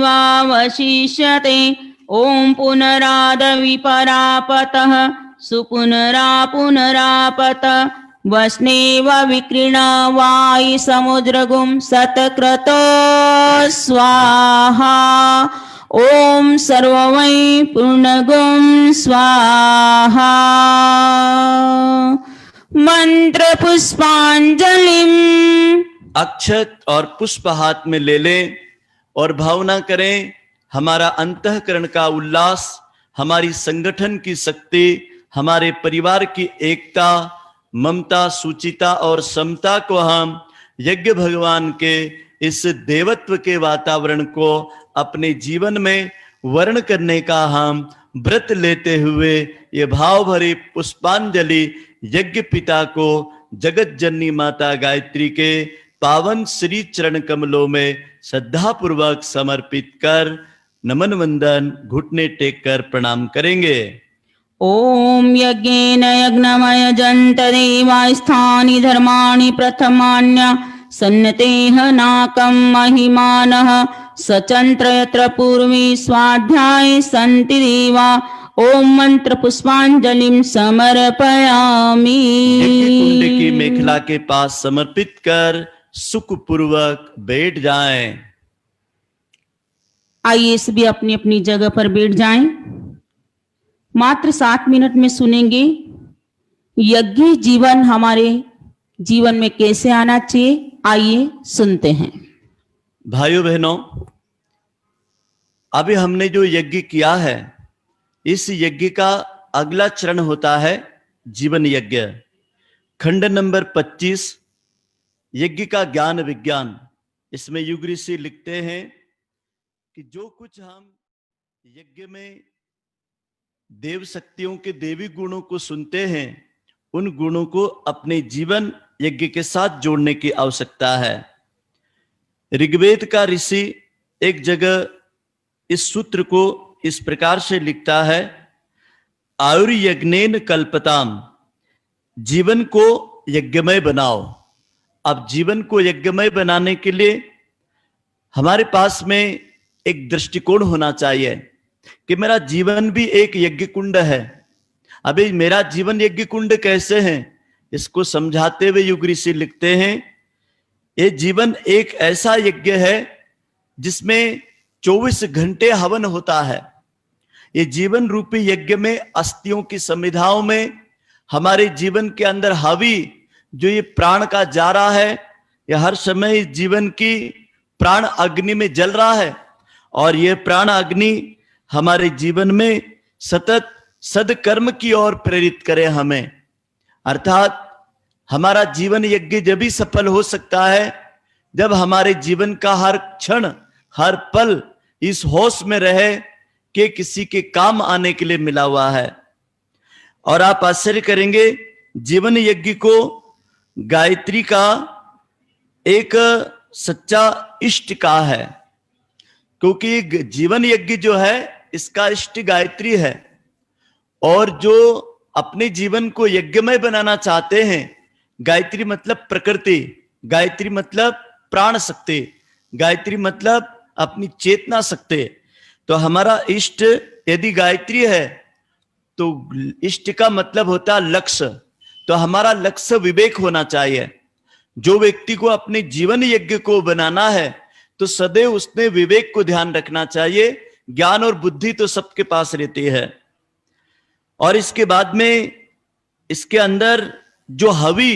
ओम पुनरादविपरापतः सुपुनरापुनरापतः वस्नेव विक्रीणवायि समुद्रगुं सतक्रतो स्वाहा। ओम सर्वमय पूर्णगुं स्वाहा। मंत्र पुष्पांजलिम। अक्षत और पुष्प हाथ में ले लें और भावना करें हमारा अंतःकरण का उल्लास, हमारी संगठन की शक्ति, हमारे परिवार की एकता, ममता, सुचिता और समता को हम यज्ञ भगवान के इस देवत्व के वातावरण को अपने जीवन में वर्ण करने का हम व्रत लेते हुए ये भाव भरी पुष्पांजलि यज्ञ पिता को, जगत जननी माता गायत्री के पावन श्री चरण कमलों में श्रद्धा पूर्वक समर्पित कर नमन वंदन घुटने टेक कर प्रणाम करेंगे। ओम यज्ञेन यज्ञमय जंत देवा स्थानि धर्माणि प्रथमान्य सन्नतेह नाकं महिमानः सचंत्र यत्र पूर्वे स्वाध्याये सन्ति देवा। ओम मंत्र पुष्पांजलिं समर्पयामि। कुंड की मेखला के पास समर्पित कर सुख पूर्वक बैठ जाएं। आइए सभी अपनी अपनी जगह पर बैठ जाएं। मात्र 7 मिनट में सुनेंगे यज्ञ जीवन हमारे जीवन में कैसे आना चाहिए। आइए सुनते हैं। भाइयों बहनों, अभी हमने जो यज्ञ किया है, इस यज्ञ का अगला चरण होता है जीवन यज्ञ। खंड नंबर 25 यज्ञ का ज्ञान विज्ञान। इसमें युग ऋषि लिखते हैं कि जो कुछ हम यज्ञ में देव शक्तियों के देवी गुणों को सुनते हैं, उन गुणों को अपने जीवन यज्ञ के साथ जोड़ने की आवश्यकता है। ऋग्वेद का ऋषि एक जगह इस सूत्र को इस प्रकार से लिखता है, आयुर्यज्ञेन कल्पताम, जीवन को यज्ञमय बनाओ। अब जीवन को यज्ञमय बनाने के लिए हमारे पास में एक दृष्टिकोण होना चाहिए कि मेरा जीवन भी एक यज्ञ कुंड है। अभी मेरा जीवन यज्ञ कुंड कैसे है, इसको समझाते हुए युग ऋषि लिखते हैं, ये जीवन एक ऐसा यज्ञ है जिसमें 24 घंटे हवन होता है। ये जीवन रूपी यज्ञ में अस्थियों की समिधाओं में हमारे जीवन के अंदर हावी जो ये प्राण का जा रहा है, यह हर समय जीवन की प्राण अग्नि में जल रहा है और ये प्राण अग्नि हमारे जीवन में सतत सदकर्म की ओर प्रेरित करे हमें। अर्थात हमारा जीवन यज्ञ जब भी सफल हो सकता है जब हमारे जीवन का हर क्षण हर पल इस होश में रहे कि किसी के काम आने के लिए मिला हुआ है। और आप आश्चर्य करेंगे, जीवन यज्ञ को गायत्री का एक सच्चा इष्ट का है, क्योंकि जीवन यज्ञ जो है इसका इष्ट गायत्री है। और जो अपने जीवन को यज्ञमय बनाना चाहते हैं, गायत्री मतलब प्रकृति, गायत्री मतलब प्राण शक्ति, गायत्री मतलब अपनी चेतना शक्ति। तो हमारा इष्ट यदि गायत्री है तो इष्ट का मतलब होता है लक्ष्य। तो हमारा लक्ष्य विवेक होना चाहिए। जो व्यक्ति को अपने जीवन यज्ञ को बनाना है तो सदैव उसने विवेक को ध्यान रखना चाहिए। ज्ञान और बुद्धि तो सबके पास रहती है। और इसके बाद में इसके अंदर जो हवी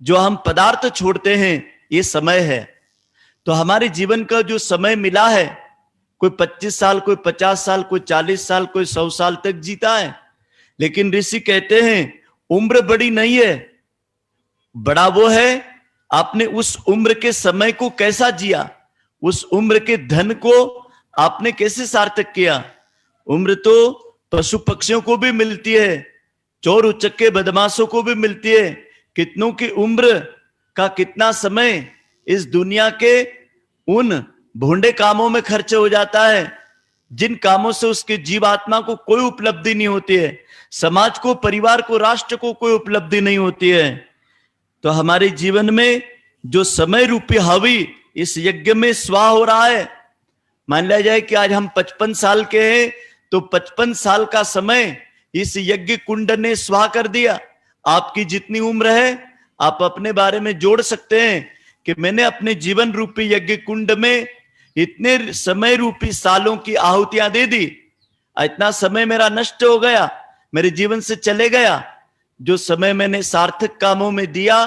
जो हम पदार्थ छोड़ते हैं ये समय है। तो हमारे जीवन का जो समय मिला है, कोई 25 साल, कोई 50 साल, कोई 40 साल, कोई 100 साल तक जीता है, लेकिन ऋषि कहते हैं उम्र बड़ी नहीं है, बड़ा वो है आपने उस उम्र के समय को कैसा जिया, उस उम्र के धन को आपने कैसे सार्थक किया। उम्र तो पशु पक्षियों को भी मिलती है, चोर उचक्के बदमाशों को भी मिलती है। कितनों की उम्र का कितना समय इस दुनिया के उन भोंडे कामों में खर्च हो जाता है जिन कामों से उसके जीवात्मा को कोई उपलब्धि नहीं होती है, समाज को, परिवार को, राष्ट्र को कोई उपलब्धि नहीं होती है। तो हमारे जीवन में जो समय रूपी हावी इस यज्ञ में स्वाह हो रहा है, मान लिया जाए कि आज हम 55 साल के हैं तो 55 साल का समय इस यज्ञ कुंड ने स्वाह कर दिया। आपकी जितनी उम्र है आप अपने बारे में जोड़ सकते हैं कि मैंने अपने जीवन रूपी यज्ञ कुंड में इतने समय रूपी सालों की आहुतियां दे दी, इतना समय मेरा नष्ट हो गया, मेरे जीवन से चले गया। जो समय मैंने सार्थक कामों में दिया,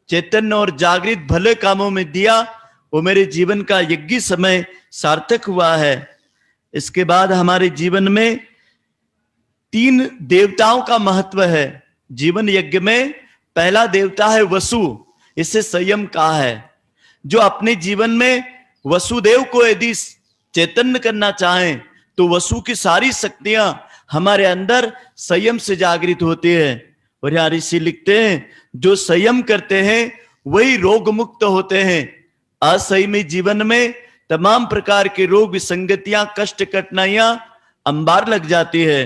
चैतन्य और जागृत भले कामों में दिया, वो मेरे जीवन का यज्ञ समय सार्थक हुआ है। इसके बाद हमारे जीवन में 3 देवताओं का महत्व है जीवन यज्ञ में। पहला देवता है वसु, इसे संयम कहा है। जो अपने जीवन में वसुदेव को यदि चैतन्य करना चाहें तो वसु की सारी शक्तियां हमारे अंदर संयम से जागृत होती है। और यहां ऋषि लिखते हैं जो संयम करते हैं वही रोग मुक्त होते हैं। असंयमी जीवन में तमाम प्रकार के रोग, विसंगतियां, कष्ट, कठिनाइयां अंबार लग जाती है।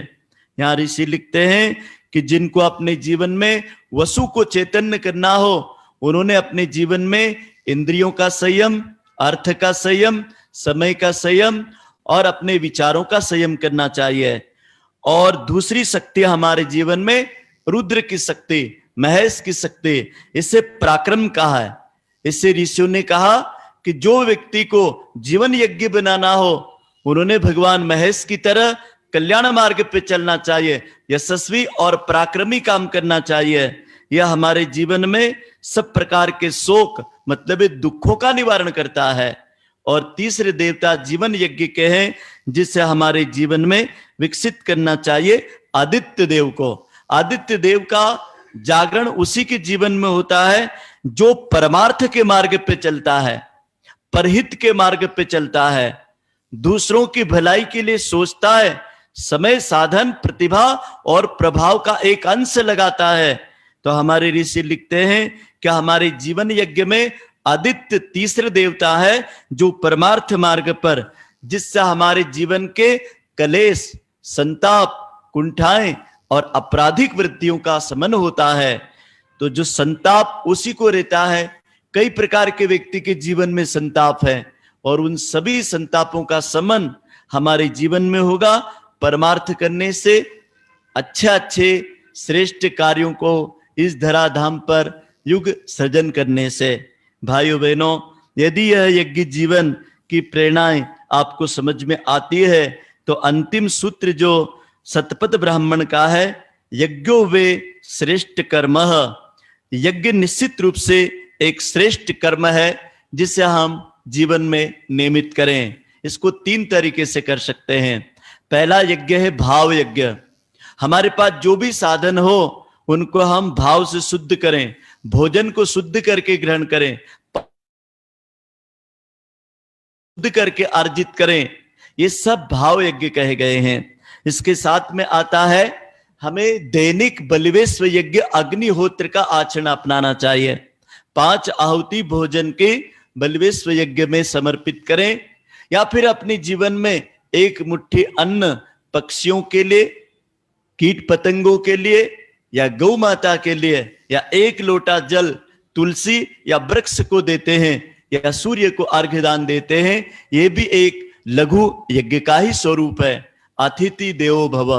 यहां ऋषि लिखते हैं कि जिनको अपने जीवन में वसु को चैतन्य करना हो, उन्होंने अपने जीवन में इंद्रियों का संयम, अर्थ का संयम, समय का संयम और अपने विचारों का संयम करना चाहिए। और दूसरी शक्ति हमारे जीवन में रुद्र की शक्ति, महेश की शक्ति, इसे पराक्रम कहा है। इससे ऋषियों ने कहा कि जो व्यक्ति को जीवन यज्ञ बनाना हो, उन्होंने भगवान महेश की तरह कल्याण मार्ग पे चलना चाहिए, यशस्वी और पराक्रमी काम करना चाहिए। यह हमारे जीवन में सब प्रकार के शोक, मतलब दुखों का निवारण करता है। और तीसरे देवता जीवन यज्ञ के हैं जिसे हमारे जीवन में विकसित करना चाहिए आदित्य देव को। आदित्य देव का जागरण उसी के जीवन में होता है जो परमार्थ के मार्ग पे चलता है, परहित के मार्ग पे चलता है, दूसरों की भलाई के लिए सोचता है, समय, साधन, प्रतिभा और प्रभाव का एक अंश लगाता है। तो हमारे ऋषि लिखते हैं कि हमारे जीवन यज्ञ में आदित्य तीसरे देवता है जो परमार्थ मार्ग पर, जिससे हमारे जीवन के कलेश, संताप, कुंठाएं और आपराधिक वृत्तियों का शमन होता है। तो जो संताप उसी को रहता है, कई प्रकार के व्यक्ति के जीवन में संताप है और उन सभी संतापों का शमन हमारे जीवन में होगा परमार्थ करने से, अच्छे अच्छे श्रेष्ठ कार्यों को इस धराधाम पर युग सृजन करने से। भाइयों बहनों, यदि यह यज्ञ जीवन की प्रेरणाएं आपको समझ में आती है तो अंतिम सूत्र जो शतपथ ब्राह्मण का है, यज्ञो वे श्रेष्ठ कर्म। यज्ञ निश्चित रूप से एक श्रेष्ठ कर्म है जिसे हम जीवन में नियमित करें। इसको 3 तरीके से कर सकते हैं। पहला यज्ञ है भाव यज्ञ। हमारे पास जो भी साधन हो उनको हम भाव से शुद्ध करें, भोजन को शुद्ध करके ग्रहण करें, शुद्ध करके अर्जित करें। ये सब भाव यज्ञ कहे गए हैं। इसके साथ में आता है हमें दैनिक बलिवेश्व यज्ञ अग्निहोत्र का आचरण अपनाना चाहिए। 5 आहुति भोजन के बलिवेश्व यज्ञ में समर्पित करें, या फिर अपने जीवन में एक मुट्ठी अन्न पक्षियों के लिए, कीट पतंगों के लिए या गौ माता के लिए, या 1 लोटा जल तुलसी या वृक्ष को देते हैं, या सूर्य को अर्घ्य दान देते हैं। यह भी एक लघु यज्ञ का ही स्वरूप है। अतिथि देवो भव,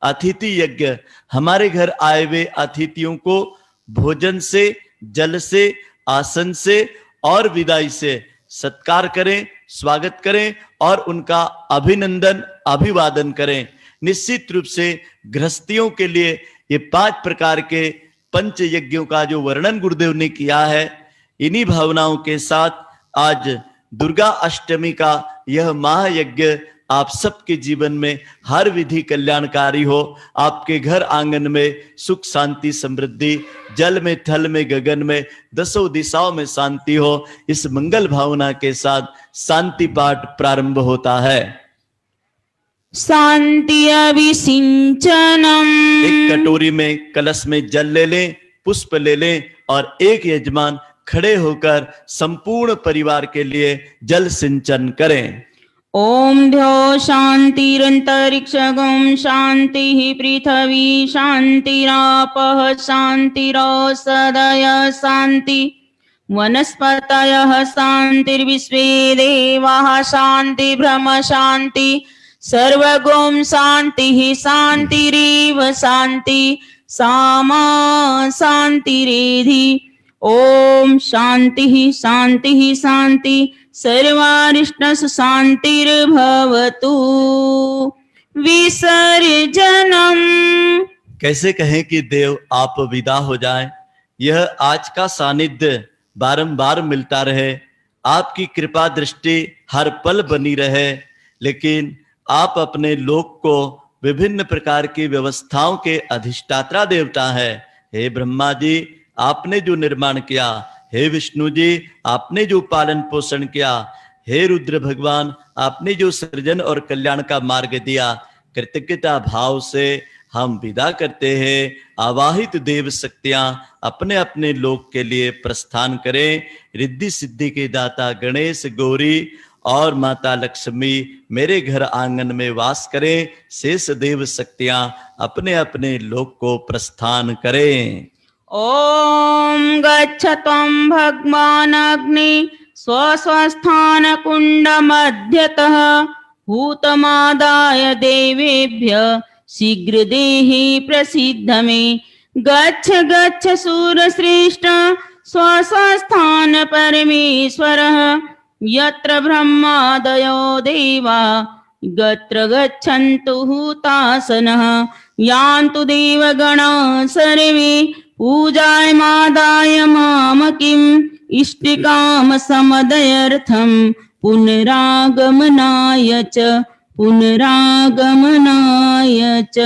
अतिथि यज्ञ। हमारे घर आए हुए अतिथियों को भोजन से, जल से, आसन से और विदाई से सत्कार करें, स्वागत करें और उनका अभिनंदन, अभिवादन करें। निश्चित रूप से गृहस्थियों के लिए ये 5 प्रकार के पंच यज्ञों का जो वर्णन गुरुदेव ने किया है, इन्हीं भावनाओं के साथ आज दुर्गा अष्टमी का यह महायज्ञ आप सबके जीवन में हर विधि कल्याणकारी हो। आपके घर आंगन में सुख शांति समृद्धि, जल में थल में गगन में 10 दिशाओं में शांति हो। इस मंगल भावना के साथ शांति पाठ प्रारंभ होता है। शांति अभिसिंचनम। एक कटोरी में कलश में जल ले लें, पुष्प ले लें और एक यजमान खड़े होकर संपूर्ण परिवार के लिए जल सिंचन करें। ओम द्यो शांतिरंतरिक्षगम शांति पृथ्वी शांतिरापः शांतिरौषधयः शांति वनस्पतयः शांतिर्विश्वे देवाः शांति ब्रह्म शांति सर्वगोम शांति शांतिरेव शांति सामा शांतिरेधि। ओम शांति शांति शांति सर्वारिष्टसु शांतिर्भवतु। विसर्जनम। कैसे कहें कि देव आप विदा हो जाएं। यह आज का सानिध्य बारंबार मिलता रहे, आपकी कृपा दृष्टि हर पल बनी रहे। लेकिन आप अपने लोक को विभिन्न प्रकार की व्यवस्थाओं के अधिष्ठाता देवता है। हे ब्रह्मा जी, आपने जो निर्माण किया, हे विष्णु जी आपने जो पालन पोषण किया, हे रुद्र भगवान आपने जो सृजन और कल्याण का मार्ग दिया, कृतज्ञता भाव से हम विदा करते हैं। आवाहित देव शक्तियां अपने अपने लोक के लिए प्रस्थान करें। रिद्धि सिद्धि के दाता गणेश, गौरी और माता लक्ष्मी मेरे घर आंगन में वास करें। शेष देव शक्तियां अपने अपने लोक को प्रस्थान करें। ओम गच्छत्वं भगवान् अग्नि स्वस्वस्थान कुंड मध्यतः हूतमादाय देवेभ्य शीघ्र देहि प्रसिद्ध मे। गच्छ गच्छ सूरश्रेष्ठ स्वस्वस्थान परमेश्वरः यत्र ब्रह्मादयो देवा गत्र गच्छन्तु हूतासनः। यान्तु देवगणा सर्वे पूजायमादाय मामकिम् इष्टिकाम समदयर्थं पुनरागमनाय च पुनरागमनाय च।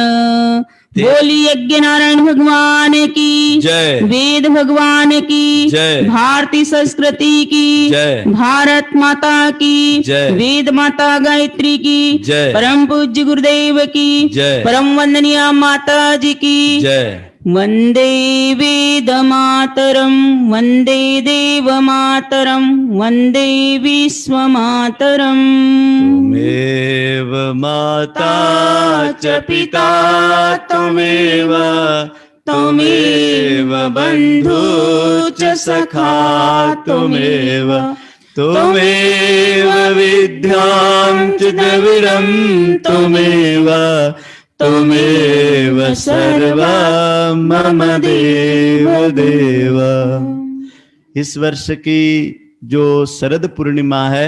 बोली यज्ञ नारायण भगवान की जय, वेद भगवान की जय, भारतीय संस्कृति की जय, भारत माता की जय, वेद माता गायत्री की जय, परम पूज्य गुरुदेव की जय, परम वंदनीय माता जी की जय। वंदे वेद मातरम वंदे देव मातरम वंदे विश्व मातरम। त्वमेव माता च पिता त्वमेव, त्वमेव बंधु च सखा त्वमेव, त्वमेव विद्यां च द्रविडं त्वमेव, त्वमेव सर्वं मम देव देव। इस वर्ष की जो शरद पूर्णिमा है,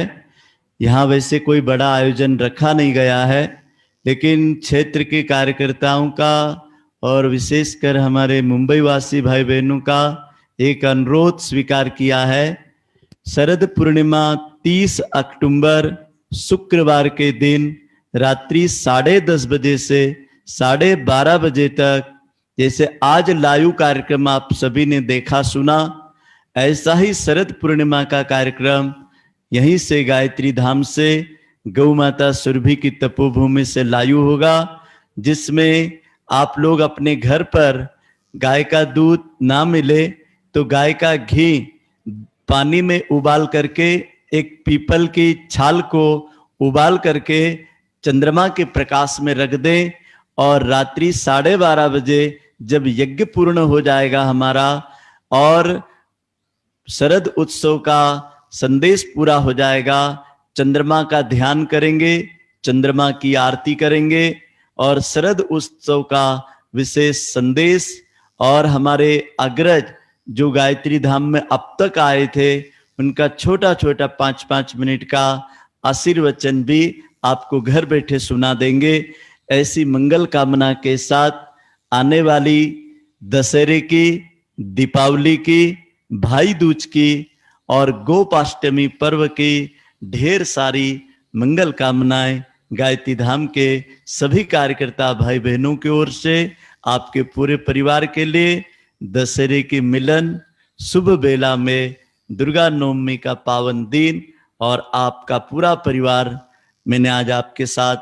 यहाँ वैसे कोई बड़ा आयोजन रखा नहीं गया है, लेकिन क्षेत्र के कार्यकर्ताओं का और विशेषकर हमारे मुंबई वासी भाई बहनों का एक अनुरोध स्वीकार किया है। शरद पूर्णिमा 30 अक्टूबर शुक्रवार के दिन रात्रि 10:30 बजे से 12:30 बजे तक, जैसे आज लाइव कार्यक्रम आप सभी ने देखा सुना, ऐसा ही शरद पूर्णिमा का कार्यक्रम यहीं से गायत्री धाम से गौ माता सुरभि की तपोभूमि से लाइव होगा, जिसमें आप लोग अपने घर पर गाय का दूध ना मिले तो गाय का घी पानी में उबाल करके, एक पीपल की छाल को उबाल करके चंद्रमा के प्रकाश में रख दें, और रात्रि 12:30 बजे जब यज्ञ पूर्ण हो जाएगा हमारा और शरद उत्सव का संदेश पूरा हो जाएगा, चंद्रमा का ध्यान करेंगे, चंद्रमा की आरती करेंगे और शरद उत्सव का विशेष संदेश, और हमारे अग्रज जो गायत्री धाम में अब तक आए थे उनका छोटा छोटा 5-5 मिनट का आशीर्वचन भी आपको घर बैठे सुना देंगे। ऐसी मंगल कामना के साथ आने वाली दशहरे की, दीपावली की, भाई दूज की और गोपाष्टमी पर्व की ढेर सारी मंगल कामनाएं गायत्री धाम के सभी कार्यकर्ता भाई बहनों की ओर से आपके पूरे परिवार के लिए। दशहरे की मिलन शुभ बेला में दुर्गा नवमी का पावन दिन और आपका पूरा परिवार, मैंने आज आपके साथ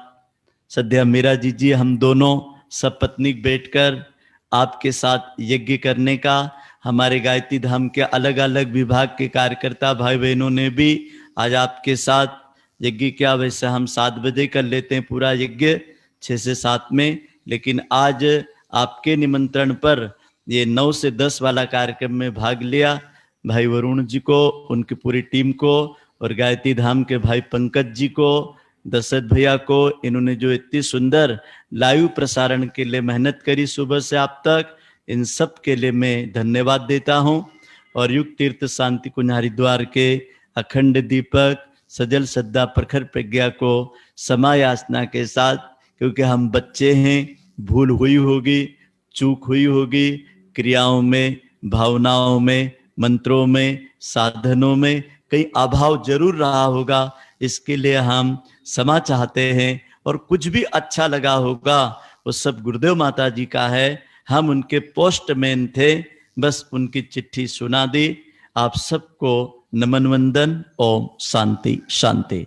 सद्या मीरा जी हम दोनों सपत्नीक बैठकर आपके साथ यज्ञ करने का, हमारे गायत्री धाम के अलग अलग विभाग के कार्यकर्ता भाई बहनों ने भी आज आपके साथ यज्ञ किया। वैसे हम 7 बजे कर लेते हैं पूरा यज्ञ 6 से 7 में, लेकिन आज आपके निमंत्रण पर ये 9 से 10 वाला कार्यक्रम में भाग लिया। भाई वरुण जी को, उनकी पूरी टीम को और गायत्री धाम के भाई पंकज जी को, दशरथ भैया को, इन्होंने जो इतनी सुंदर लाइव प्रसारण के लिए मेहनत करी सुबह से आप तक, इन सब के लिए मैं धन्यवाद देता हूं। और युग तीर्थ शांति कुंज हरिद्वार के अखंड दीपक सजल श्रद्धा प्रखर प्रज्ञा को समायाचना के साथ, क्योंकि हम बच्चे हैं, भूल हुई होगी, चूक हुई होगी, क्रियाओं में, भावनाओं में, मंत्रों में, साधनों में कहीं अभाव जरूर रहा होगा, इसके लिए हम क्षमा चाहते हैं। और कुछ भी अच्छा लगा होगा वो सब गुरुदेव माता जी का है, हम उनके पोस्टमैन थे, बस उनकी चिट्ठी सुना दी। आप सबको नमन वंदन। ओम शांति शांति।